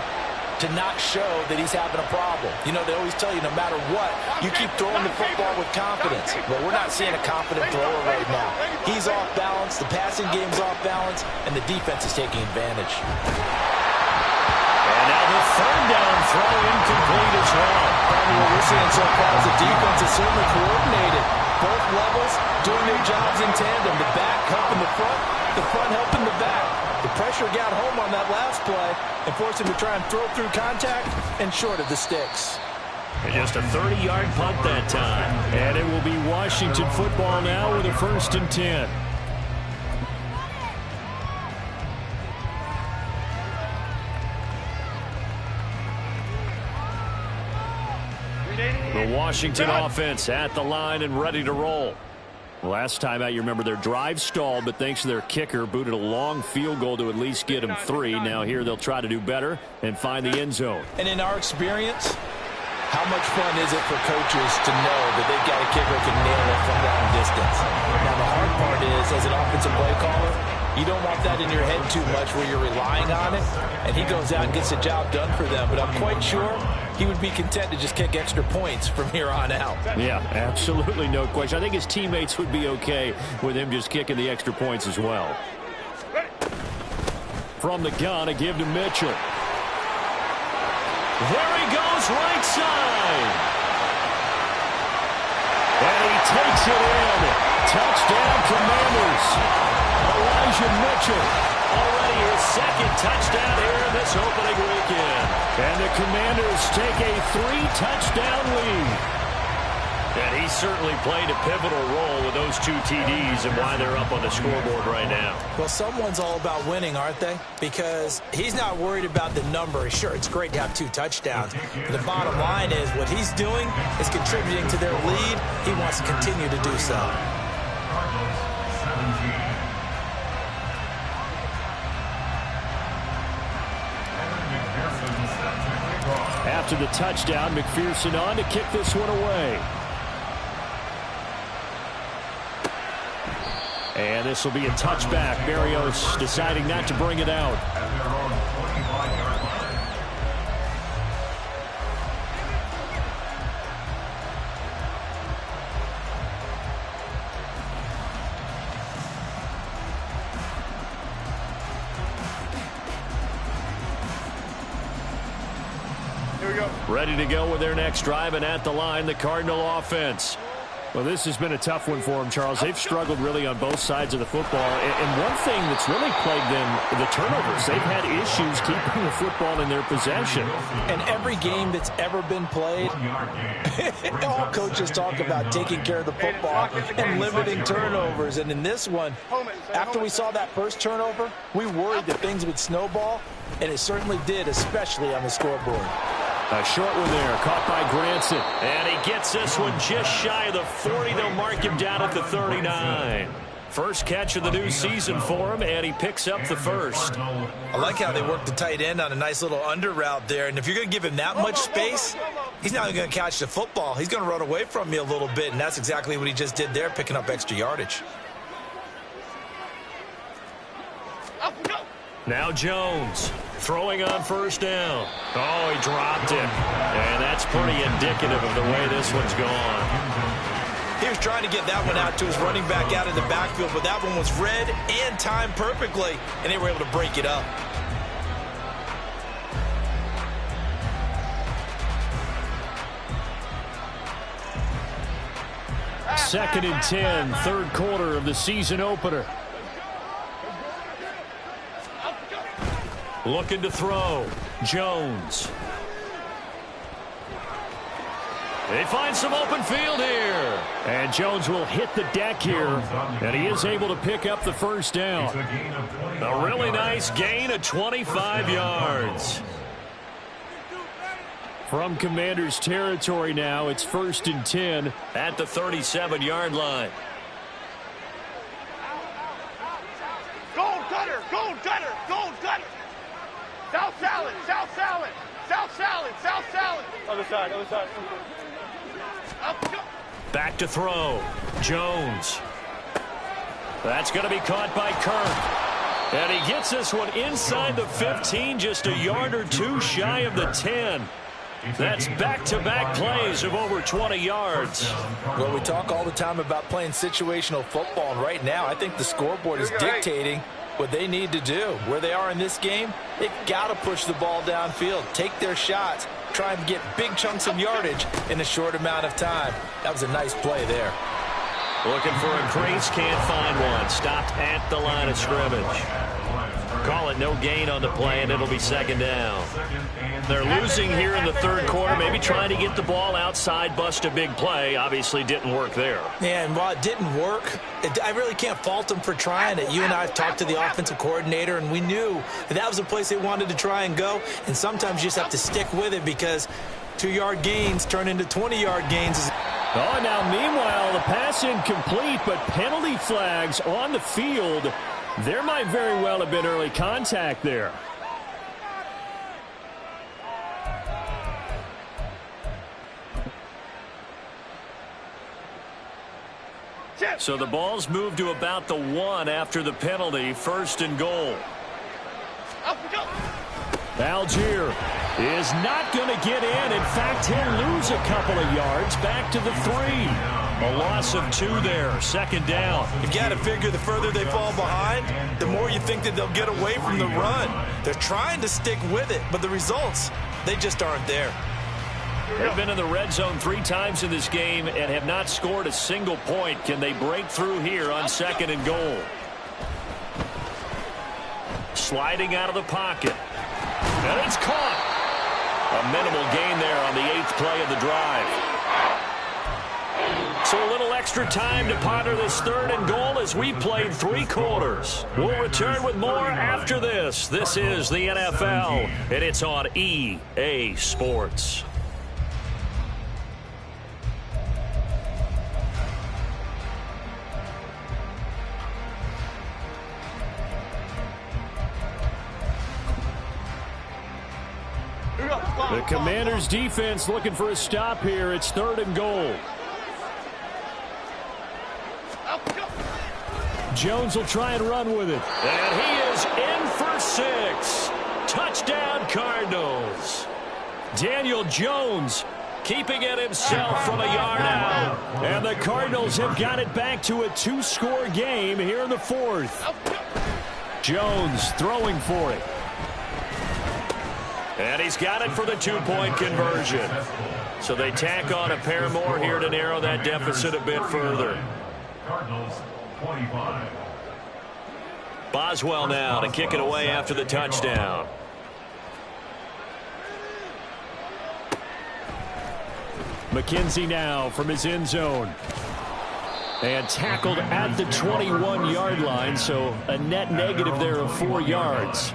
to not show that he's having a problem. You know, they always tell you no matter what, you keep throwing the football with confidence. But we're not seeing a confident thrower right now. He's off balance, the passing game's off balance, and the defense is taking advantage. And now the 3rd down throw incomplete as well. And what we're seeing so far is the defense is certainly coordinated. Both levels doing their jobs in tandem. The back helping the front helping the back. The pressure got home on that last play and forced him to try and throw through contact and short of the sticks. And just a 30-yard punt that time. And it will be Washington football now with a 1st and 10. The Washington offense at the line and ready to roll. Last time out, you remember their drive stalled, but thanks to their kicker, booted a long field goal to at least get them 3. Now here they'll try to do better and find the end zone. And in our experience, how much fun is it for coaches to know that they've got a kicker who can nail it from long distance? Now the hard part is, as an offensive play caller, you don't want that in your head too much where you're relying on it, and he goes out and gets the job done for them. But I'm quite sure he would be content to just kick extra points from here on out. Yeah, absolutely no question. I think his teammates would be okay with him just kicking the extra points as well. From the gun, a give to Mitchell. There he goes, right side. And he takes it in. Touchdown, Commanders. Elijah Mitchell, already his 2nd touchdown here in this opening weekend. And the Commanders take a 3-touchdown lead. And he certainly played a pivotal role with those 2 TDs and why they're up on the scoreboard right now. Well, someone's all about winning, aren't they? Because he's not worried about the number. Sure, it's great to have 2 touchdowns. But the bottom line is what he's doing is contributing to their lead. He wants to continue to do so. After the touchdown, McPherson on to kick this one away. And this will be a touchback. Berrios deciding not to bring it out. Here we go. Ready to go with their next drive, and at the line, the Cardinal offense. Well, this has been a tough one for them, Charles. They've struggled really on both sides of the football. And one thing that's really plagued them, the turnovers. They've had issues keeping the football in their possession. And every game that's ever been played, all coaches talk about taking care of the football and limiting turnovers. And in this one, after we saw that first turnover, we worried that things would snowball, and it certainly did, especially on the scoreboard. A short one there, caught by Granson. And he gets this one just shy of the 40. They'll mark him down at the 39. First catch of the new season for him, and he picks up the first. I like how they work the tight end on a nice little under route there. And if you're going to give him that much space, he's not going to catch the football. He's going to run away from you a little bit, and that's exactly what he just did there, picking up extra yardage. Now Jones throwing on first down. Oh, he dropped it. And that's pretty indicative of the way this one's gone. He was trying to get that one out to his running back out of the backfield, but that one was read and timed perfectly, and they were able to break it up. Second and 10, third quarter of the season opener. Looking to throw. Jones. They find some open field here. And Jones will hit the deck here. And he is able to pick up the first down. A really nice gain of 25 yards. From Commanders territory now, it's first and 10 at the 37-yard line. Gold cutter, gold cutter, gold cutter. South salad, south salad, south salad, south salad. Other side, other side. Back to throw. Jones. That's going to be caught by Kirk. And he gets this one inside the 15, just a yard or two shy of the 10. That's back-to-back plays of over 20 yards. Well, we talk all the time about playing situational football, and right now I think the scoreboard is dictating what they need to do. Where they are in this game, they've got to push the ball downfield, take their shots, try and get big chunks of yardage in a short amount of time. That was a nice play there. Looking for a crease, can't find one. Stopped at the line of scrimmage. Call it no gain on the play, and it'll be second down. They're losing here in the third quarter, maybe trying to get the ball outside, bust a big play. Obviously didn't work there. Yeah, and while it didn't work, I really can't fault them for trying it. You and I have talked to the offensive coordinator, and we knew that was a place they wanted to try and go. And sometimes you just have to stick with it because 2-yard gains turn into 20-yard gains. Oh, now meanwhile, the pass incomplete, but penalty flags on the field. There might very well have been early contact there. So the ball's moved to about the 1 after the penalty, first and goal. Algier is not going to get in. In fact, he'll lose a couple of yards back to the 3. A loss of 2 there, second down. You've got to figure the further they fall behind, the more you think that they'll get away from the run. They're trying to stick with it, but the results, they just aren't there. They've been in the red zone 3 times in this game and have not scored a single point. Can they break through here on second and goal? Sliding out of the pocket. And it's caught. A minimal gain there on the 8th play of the drive. So a little extra time to ponder this third and goal as we played 3 quarters. We'll return with more after this. This is the NFL, and it's on EA Sports. The Commanders' defense looking for a stop here. It's third and goal. Jones will try and run with it. And he is in for 6. Touchdown, Cardinals. Daniel Jones keeping it himself from a yard out. And the Cardinals have got it back to a 2-score game here in the 4th. Jones throwing for it. And he's got it for the two-point conversion. So they tack on a pair more here to narrow that deficit a bit further. Cardinals 25. Boswell now to kick it away after the touchdown. McKenzie now from his end zone. And tackled at the 21-yard line, so a net negative there of 4 yards.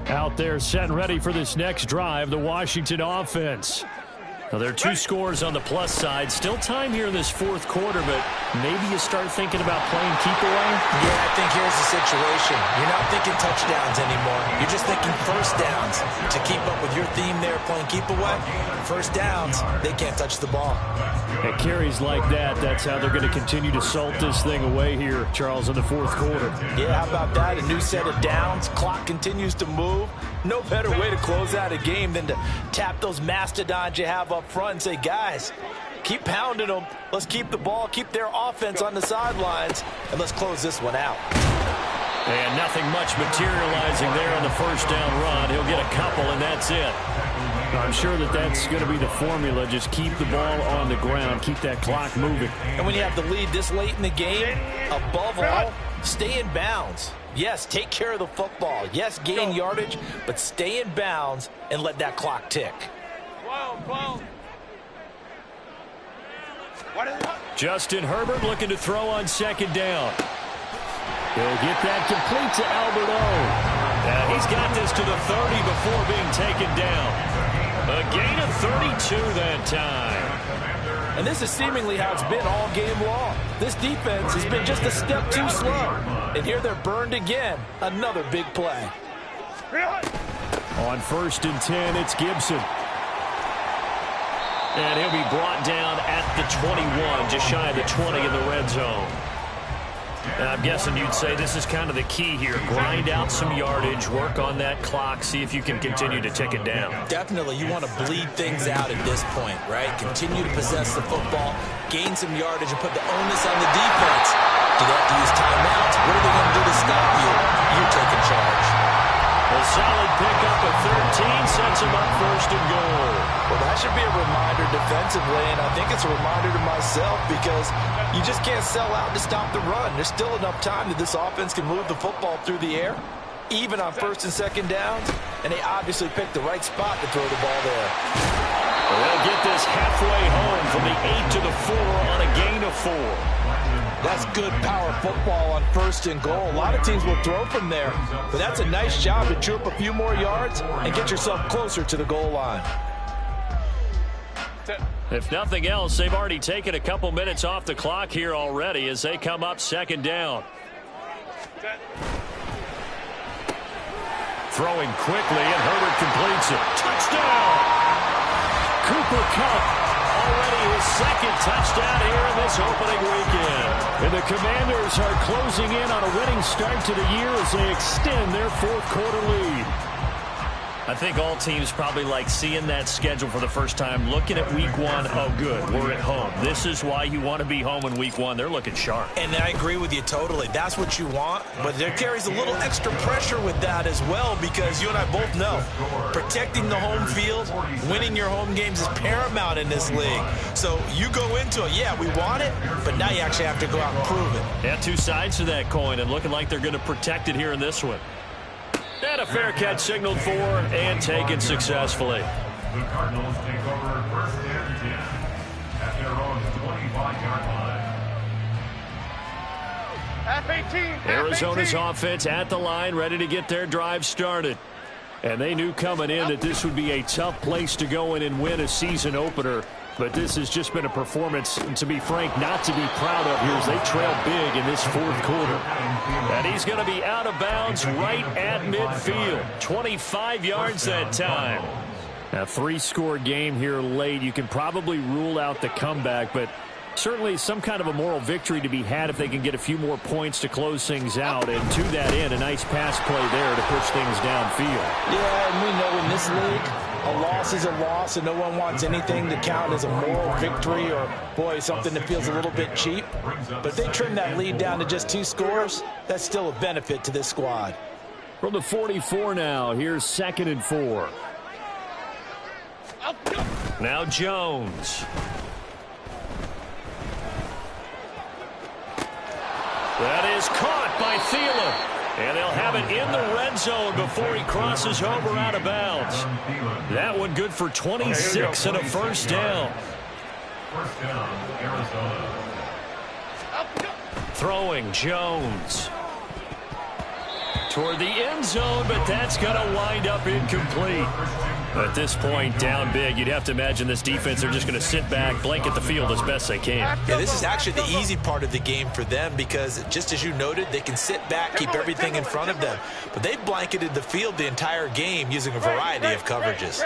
Out there set and ready for this next drive, the Washington offense. Now, there are 2 scores on the plus side. Still time here in this fourth quarter, but maybe you start thinking about playing keep away? Yeah, I think here's the situation. You're not thinking touchdowns anymore. You're just thinking first downs. To keep up with your theme there, playing keep away, first downs, they can't touch the ball. At carries like that, that's how they're going to continue to salt this thing away here, Charles, in the fourth quarter. Yeah, how about that? A new set of downs. Clock continues to move. No better way to close out a game than to tap those mastodons you have up front and say, guys, keep pounding them. Let's keep the ball, keep their offense on the sidelines, and let's close this one out. And nothing much materializing there on the first down run. He'll get a couple, and that's it. I'm sure that that's going to be the formula. Just keep the ball on the ground. Keep that clock moving. And when you have the lead this late in the game, above all, stay in bounds. Yes, take care of the football. Yes, gain yardage, but stay in bounds and let that clock tick. Justin Herbert looking to throw on second down. He'll get that complete to Albert O. And he's got this to the 30 before being taken down. A gain of 32 that time. And this is seemingly how it's been all game long. This defense has been just a step too slow. And here they're burned again. Another big play. On 1st and 10, it's Gibson. And he'll be brought down at the 21, just shy of the 20 in the red zone. And I'm guessing you'd say this is kind of the key here. Grind out some yardage, work on that clock, see if you can continue to tick it down. Definitely, you want to bleed things out at this point, right? Continue to possess the football, gain some yardage, and put the onus on the defense. Do they have to use timeouts? What are they going to do to stop you? You're taking charge. A solid pickup of 13 sets him up 1st and goal. Well, that should be a reminder defensively, and I think it's a reminder to myself because you just can't sell out to stop the run. There's still enough time that this offense can move the football through the air, even on 1st and 2nd downs, and they obviously picked the right spot to throw the ball there. Well, they'll get this halfway home from the 8 to the 4 on a gain of 4. That's good power football on 1st and goal. A lot of teams will throw from there, but that's a nice job to chew up a few more yards and get yourself closer to the goal line. If nothing else, they've already taken a couple minutes off the clock here already as they come up 2nd down. Throwing quickly, and Herbert completes it. Touchdown! Cooper Kupp. Already his 2nd touchdown here in this opening weekend. And the Commanders are closing in on a winning start to the year as they extend their 4th quarter lead. I think all teams probably like seeing that schedule for the first time, looking at week 1. Oh, good, we're at home. This is why you want to be home in week 1. They're looking sharp. And I agree with you totally. That's what you want, but there carries a little extra pressure with that as well because you and I both know protecting the home field, winning your home games is paramount in this league. So you go into it, yeah, we want it, but now you actually have to go out and prove it. Yeah, 2 sides to that coin, and looking like they're going to protect it here in this one. And a fair catch signaled for and taken successfully. The Cardinals take over 1st and 10 at their own 25-yard line. F-18. Arizona's offense at the line, ready to get their drive started. And they knew coming in that this would be a tough place to go in and win a season opener. But this has just been a performance, and to be frank, not to be proud of here as they trail big in this 4th quarter. And he's going to be out of bounds right at midfield. 25 yards that time. A 3-score game here late. You can probably rule out the comeback, but Certainly some kind of a moral victory to be had if they can get a few more points to close things out. And to that end, a nice pass play there to push things downfield. Yeah, and we know in this league, a loss is a loss, and no one wants anything to count as a moral victory or, boy, something that feels a little bit cheap. But if they trim that lead down to just 2 scores, that's still a benefit to this squad. From the 44 now, here's 2nd and 4. Now Jones. That is caught by Thielen. And they'll have it in the red zone before he crosses over out of bounds. That one good for 26 and a first down. First down, Arizona. Throwing Jones. Toward the end zone, but that's going to wind up incomplete. At this point, down big, you'd have to imagine this defense are just going to sit back, blanket the field as best they can. Yeah, this is actually the easy part of the game for them because, just as you noted, they can sit back, keep everything in front of them. But they've blanketed the field the entire game using a variety of coverages.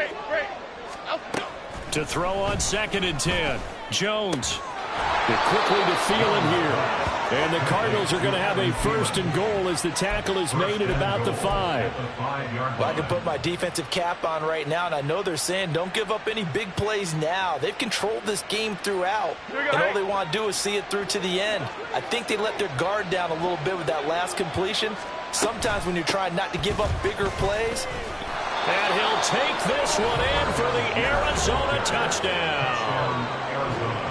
To throw on 2nd and 10. Jones. Quickly to Thielen here. And the Cardinals are going to have a 1st and goal as the tackle is made at about the 5. Well, I can put my defensive cap on right now, and I know they're saying don't give up any big plays now. They've controlled this game throughout, and all they want to do is see it through to the end. I think they let their guard down a little bit with that last completion. Sometimes when you're trying not to give up bigger plays. And he'll take this one in for the Arizona touchdown.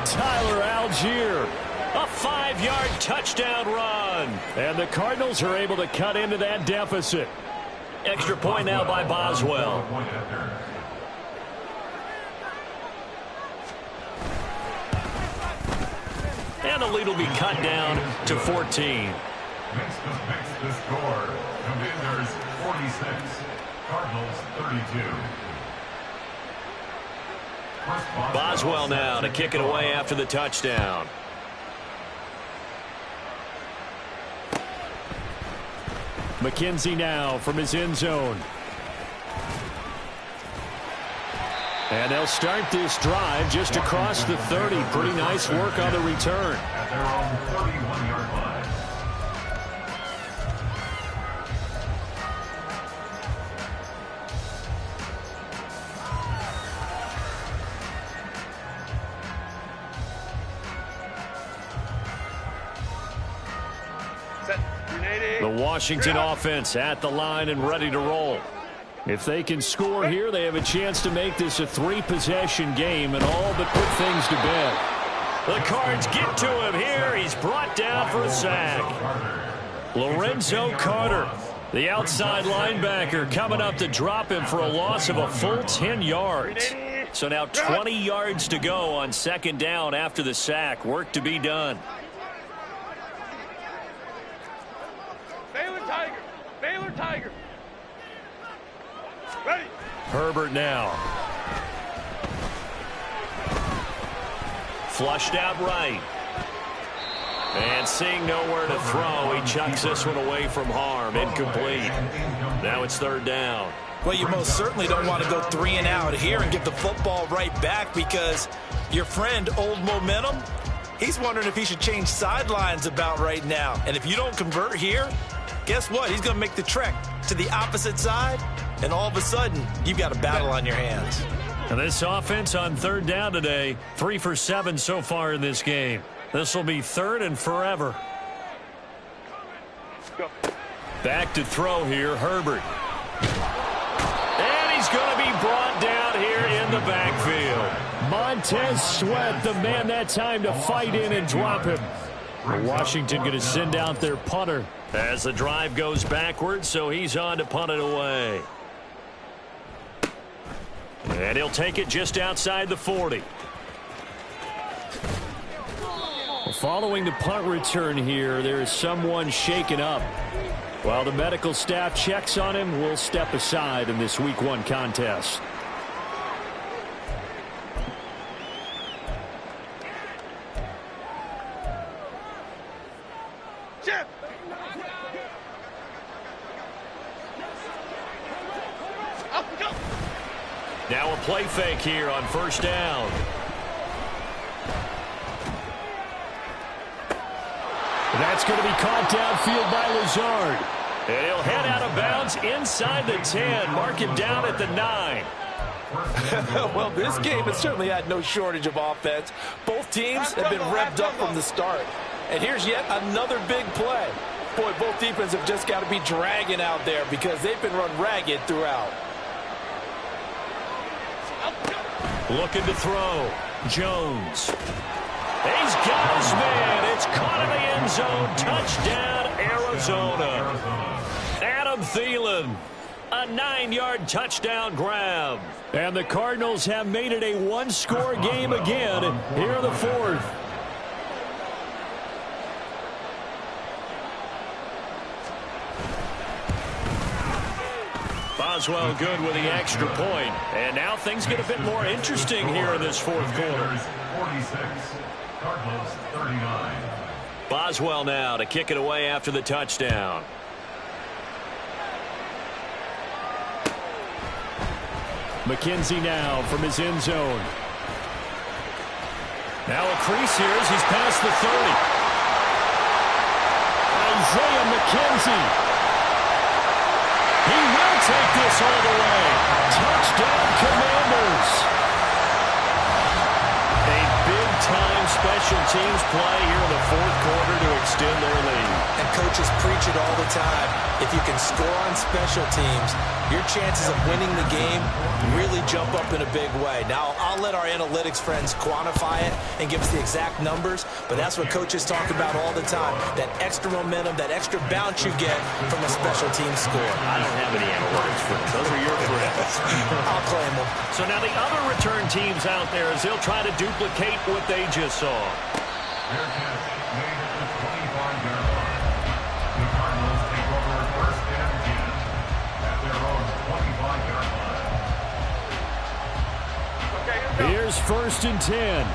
Tyler Algier. A 5-yard touchdown run. And the Cardinals are able to cut into that deficit. Extra point now by Boswell. And the lead will be cut down to 14. Makes the score. Commanders 46. Cardinals 32. Boswell now to kick it away after the touchdown. McKenzie now from his end zone. And they'll start this drive just across the 30. Pretty nice work on the return. At their own 31-yard line. The Washington offense at the line and ready to roll. If they can score here, they have a chance to make this a 3-possession game and all but put things to bed. The Cards get to him here. He's brought down for a sack. Lorenzo Carter, the outside linebacker, coming up to drop him for a loss of a full 10 yards. So now 20 yards to go on 2nd down after the sack. Work to be done. Baylor Tiger. Ready. Herbert now. Flushed out right. And seeing nowhere to throw, he chucks this one away from harm. Incomplete. Now it's 3rd down. Well, you most certainly don't want to go 3 and out here and give the football right back because your friend, Old Momentum, he's wondering if he should change sidelines about right now. And if you don't convert here, guess what? He's going to make the trek to the opposite side, and all of a sudden, you've got a battle on your hands. And this offense on 3rd down today, 3 for 7 so far in this game. This will be 3rd and forever. Go. Back to throw here, Herbert. And he's going to be brought down here in the backfield. Montez Sweat, the man that time to fight in and drop him. Washington going to send out their punter as the drive goes backwards, so he's on to punt it away. And he'll take it just outside the 40. Following the punt return here, there is someone shaken up. While the medical staff checks on him, we'll step aside in this Week 1 contest. Chip. Up, go. Now a play fake here on 1st down. That's going to be caught downfield by Lazard. And he'll head out of bounds inside the 10. Mark him down at the 9. Well, this game has certainly had no shortage of offense. Both teams have been revved up from the start. And here's yet another big play. Boy, both defenses have just got to be dragging out there because they've been run ragged throughout. Looking to throw. Jones. He's got his man. It's caught in the end zone. Touchdown, Arizona. Adam Thielen. A 9-yard touchdown grab. And the Cardinals have made it a one-score game again here in the fourth. Boswell good with the extra point. And now things get a bit more interesting here in this fourth quarter. 46, Cardinals 39. Boswell now to kick it away after the touchdown. McKenzie now from his end zone. Now a crease here as he's past the 30. Isaiah McKenzie. He will take this all the way. Touchdown, Commanders. A big-time special teams play here in the fourth quarter to extend their lead. And coaches preach it all the time. If you can score on special teams, your chances of winning the game really jump up in a big way. Now, I'll let our analytics friends quantify it and give us the exact numbers, but that's what coaches talk about all the time, that extra momentum, that extra bounce you get from a special team score. I don't have any analytics for them. Those are your friends. I'll claim them. So now the other return teams out there as they'll try to duplicate what they just saw. Their catch made at the 25-yard line. The Cardinals take over first and 10 at their own 25-yard line. Okay, here we go. Here's first and 10.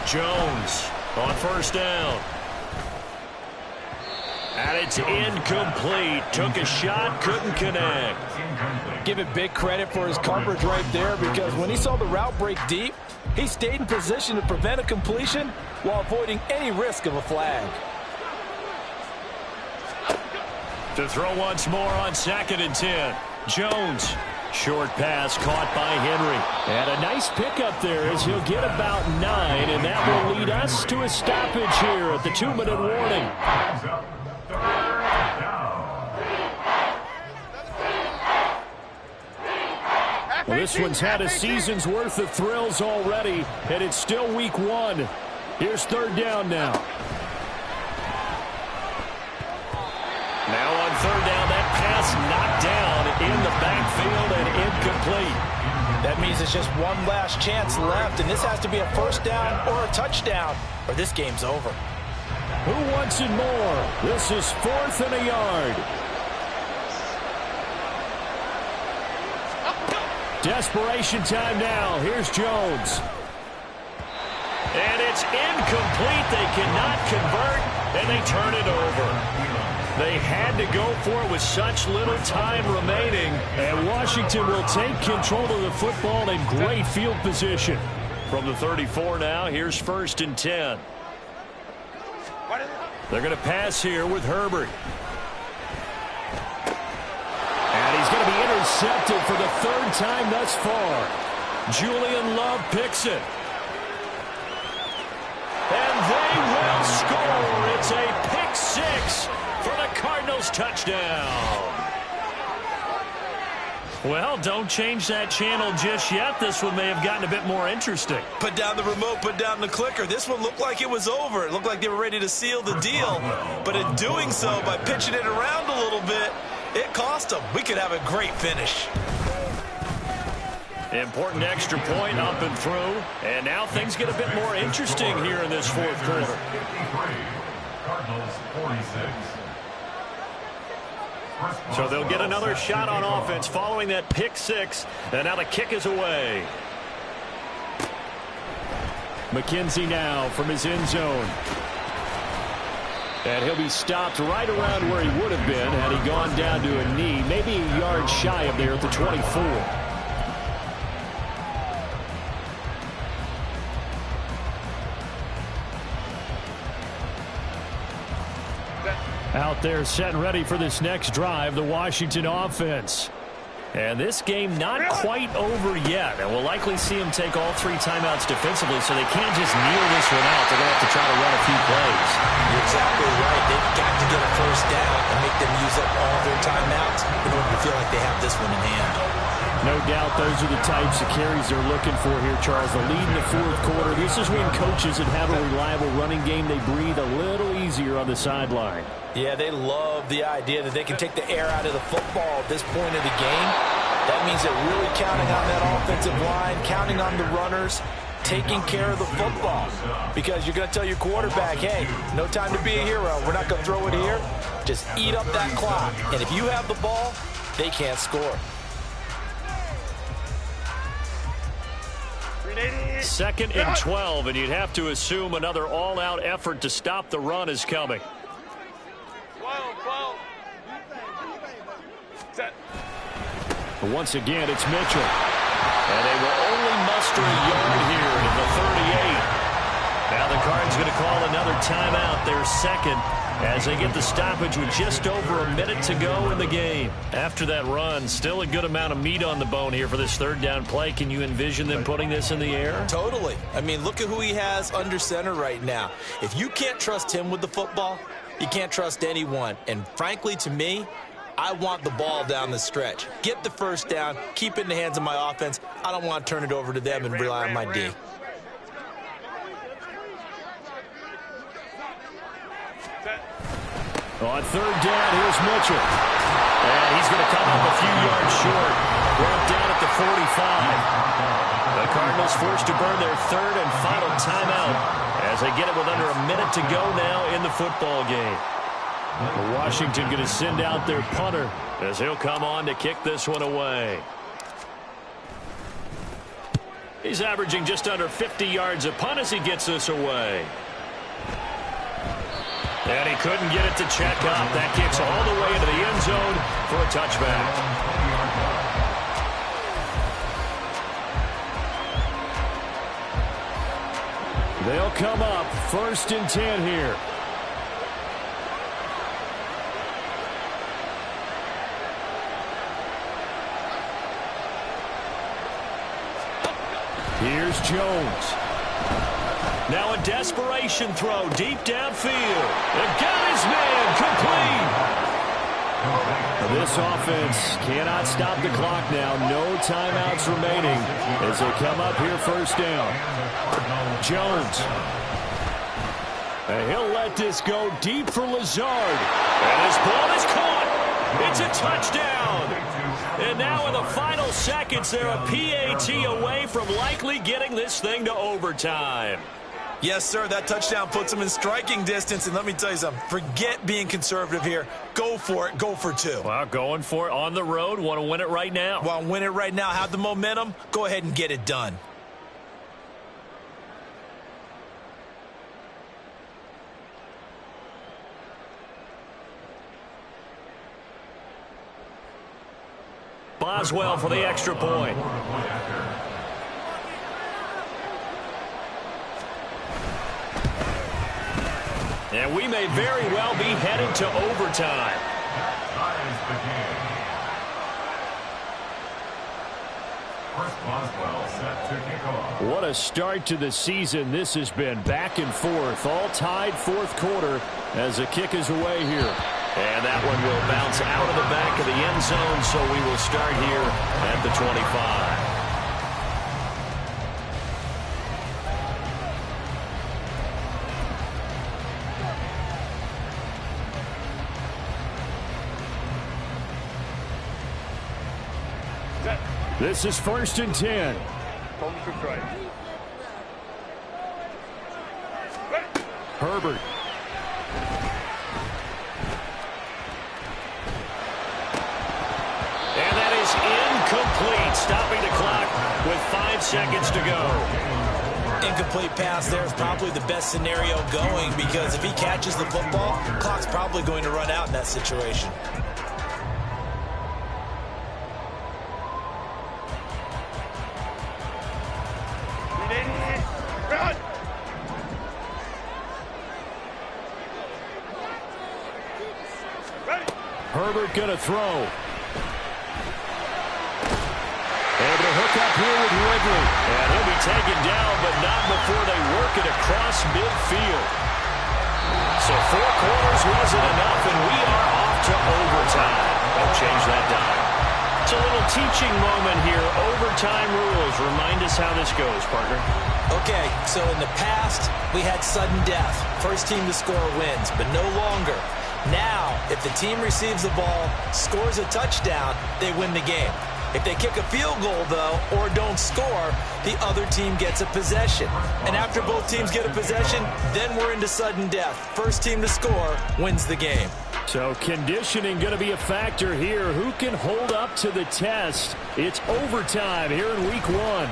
Jones on first down. And it's incomplete. Took a shot, couldn't connect. Give it big credit for his coverage right there because when he saw the route break deep, he stayed in position to prevent a completion while avoiding any risk of a flag. To throw once more on second and 10. Jones. Short pass caught by Henry. And a nice pickup there as he'll get about 9, and that will lead us to a stoppage here at the 2-minute warning. Well, this one's had a season's worth of thrills already, and it's still week 1. Here's third down now. Now on third down, that pass knocked down in the backfield and incomplete. That means it's just one last chance left, and this has to be a first down or a touchdown, or this game's over. Who wants it more? This is 4th and a yard. Desperation time now. Here's Jones. And it's incomplete. They cannot convert, and they turn it over. They had to go for it with such little time remaining, and Washington will take control of the football in great field position. From the 34 now, here's first and 10. They're going to pass here with Herbert. And he's going to be intercepted for the 3rd time thus far. Julian Love picks it. And they will score. It's a pick 6 for the Cardinals touchdown. Well, don't change that channel just yet. This one may have gotten a bit more interesting. Put down the remote, put down the clicker. This one looked like it was over. It looked like they were ready to seal the deal. But in doing so, by pitching it around a little bit, it cost them. We could have a great finish. Important extra point up and through. And now things get a bit more interesting here in this fourth quarter. 53, Cardinals 46. So they'll get another shot on offense following that pick 6. And now the kick is away. McKenzie now from his end zone. And he'll be stopped right around where he would have been had he gone down to a knee, maybe a yard shy of there at the 24. Out there set and ready for this next drive, the Washington offense. And this game not quite over yet. And we'll likely see them take all 3 timeouts defensively, so they can't just kneel this one out. They're going to have to try to run a few plays. You're exactly right. They've got to get a first down and make them use up all their timeouts in order to feel like they have this one in hand. No doubt those are the types of carries they're looking for here, Charles. The lead in the 4th quarter. This is when coaches that have a reliable running game, they breathe a little easier on the sideline. Yeah, they love the idea that they can take the air out of the football at this point of the game. That means they're really counting on that offensive line, counting on the runners, taking care of the football. Because you're going to tell your quarterback, hey, no time to be a hero. We're not going to throw it here. Just eat up that clock. And if you have the ball, they can't score. 2nd and 12, and you'd have to assume another all-out effort to stop the run is coming. 12. Set. Once again, it's Mitchell. And they will only muster a yard here in the 38. Now the Cards going to call another timeout, their 2nd, as they get the stoppage with just over a minute to go in the game. After that run, still a good amount of meat on the bone here for this 3rd down play. Can you envision them putting this in the air? Totally. I mean, look at who he has under center right now. If you can't trust him with the football, you can't trust anyone. And frankly, to me, I want the ball down the stretch. Get the first down, keep it in the hands of my offense. I don't want to turn it over to them and rely on my D. On 3rd down, here's Mitchell. And he's going to come up a few yards short. Brought down at the 45. The Cardinals forced to burn their 3rd and final timeout as they get it with under a minute to go now in the football game. Washington going to send out their punter as he'll come on to kick this one away. He's averaging just under 50 yards a punt as he gets this away. And he couldn't get it to check up. That kicks all the way into the end zone for a touchback. They'll come up 1st and 10 here. Here's Jones. Now a desperation throw deep downfield. And got his man complete. This offense cannot stop the clock now. No timeouts remaining as they come up here 1st down. Jones. And he'll let this go deep for Lazard. And his ball is caught. It's a touchdown. And now in the final seconds, they're a PAT away from likely getting this thing to overtime. Yes, sir, that touchdown puts them in striking distance. And let me tell you something, forget being conservative here. Go for it. Go for 2. Well, going for it on the road. Want to win it right now. Want to win it right now. Have the momentum. Go ahead and get it done. Boswell for the extra point. And we may very well be headed to overtime. What a start to the season this has been. Back and forth, all tied 4th quarter as the kick is away here. And that one will bounce out of the back of the end zone, so we will start here at the 25. This is 1st and 10. Herbert. And that is incomplete, stopping the clock with 5 seconds to go. Incomplete pass there is probably the best scenario going, because if he catches the football, the clock's probably going to run out in that situation. Herbert going to throw. Able to hook up here with Ridley. And he'll be taken down, but not before they work it across midfield. So 4 quarters wasn't enough, and we are off to overtime. They'll change that dime. It's a little teaching moment here. Overtime rules. Remind us how this goes, partner. Okay, so in the past, we had sudden death. First team to score wins, but no longer. Now, if the team receives the ball, scores a touchdown, they win the game. If they kick a field goal, though, or don't score, the other team gets a possession. And after both teams get a possession, then we're into sudden death. First team to score wins the game. So conditioning going to be a factor here. Who can hold up to the test? It's overtime here in week 1.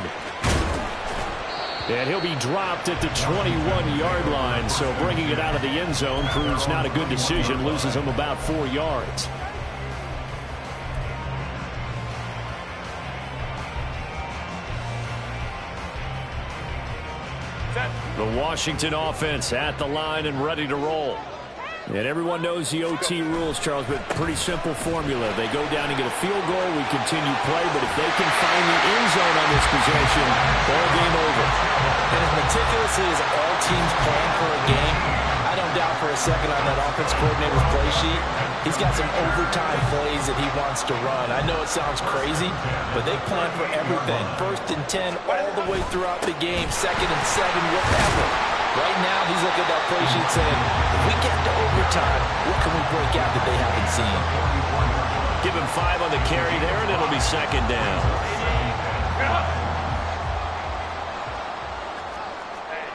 And he'll be dropped at the 21-yard line. So bringing it out of the end zone proves not a good decision. Loses him about 4 yards. The Washington offense at the line and ready to roll. And everyone knows the OT rules, Charles, but pretty simple formula. They go down and get a field goal, we continue play, but if they can find the end zone on this possession, ball game over. And as meticulously as all teams plan for a game, I don't doubt for a second on that offense coordinator's play sheet, he's got some overtime plays that he wants to run. I know it sounds crazy, but they plan for everything. 1st and 10 all the way throughout the game, 2nd and 7, whatever. Right now, he's looking at that play sheet saying, if we get to overtime, what can we break out that they haven't seen? Give him 5 on the carry there, and it'll be 2nd down.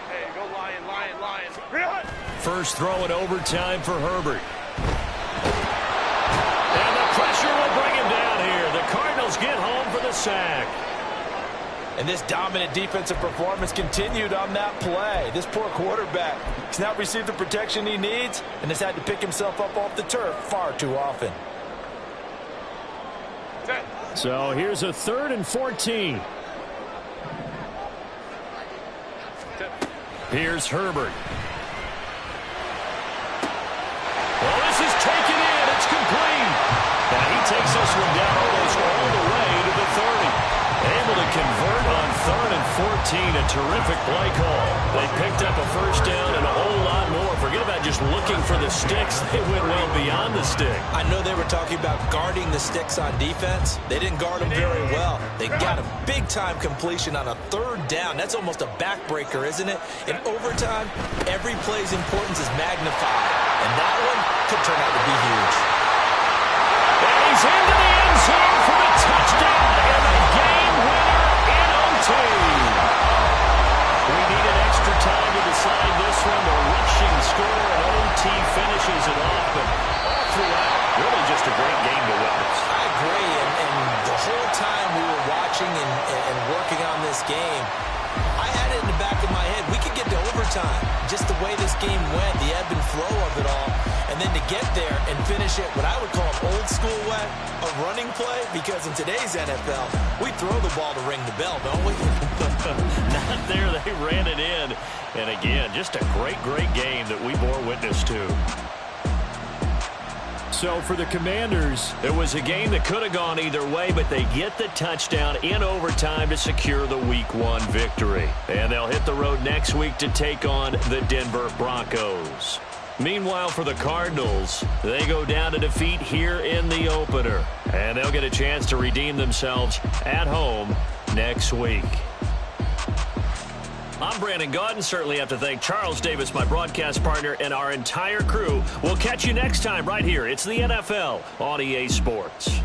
Hey, go Lion. First throw in overtime for Herbert. And the pressure will bring him down here. The Cardinals get home for the sack. And this dominant defensive performance continued on that play. This poor quarterback has not received the protection he needs and has had to pick himself up off the turf far too often. So here's a 3rd and 14. Here's Herbert. Well, this is taken in. It's complete. And he takes this one down almost all the way to the 30. Able to convert on 3rd and 14. A terrific play call. They picked up a first down and a whole lot more. Forget about just looking for the sticks. They went well beyond the stick. I know they were talking about guarding the sticks on defense. They didn't guard them very well. They got a big-time completion on a 3rd down. That's almost a backbreaker, isn't it? In overtime, every play's importance is magnified. And that one could turn out to be huge. And he's into the end zone for the touchdown and the game winner in OT. We needed extra time to decide this one. The rushing score and OT finishes it off. But all throughout, really just a great game to witness. I agree. And the whole time we were watching and working on this game, I had it in the back of my head. We could get to overtime. Just the way this game went, the ebb and flow of it all. And then to get there and finish it, what I would call an old school way, a running play, because in today's NFL, we throw the ball to ring the bell, don't we? Not there. They ran it in. And again, just a great game that we bore witness to. So for the Commanders, it was a game that could have gone either way, but they get the touchdown in overtime to secure the Week 1 victory. And they'll hit the road next week to take on the Denver Broncos. Meanwhile, for the Cardinals, they go down to defeat here in the opener. And they'll get a chance to redeem themselves at home next week. I'm Brandon Gaudin. Certainly have to thank Charles Davis, my broadcast partner, and our entire crew. We'll catch you next time right here. It's the NFL on EA Sports.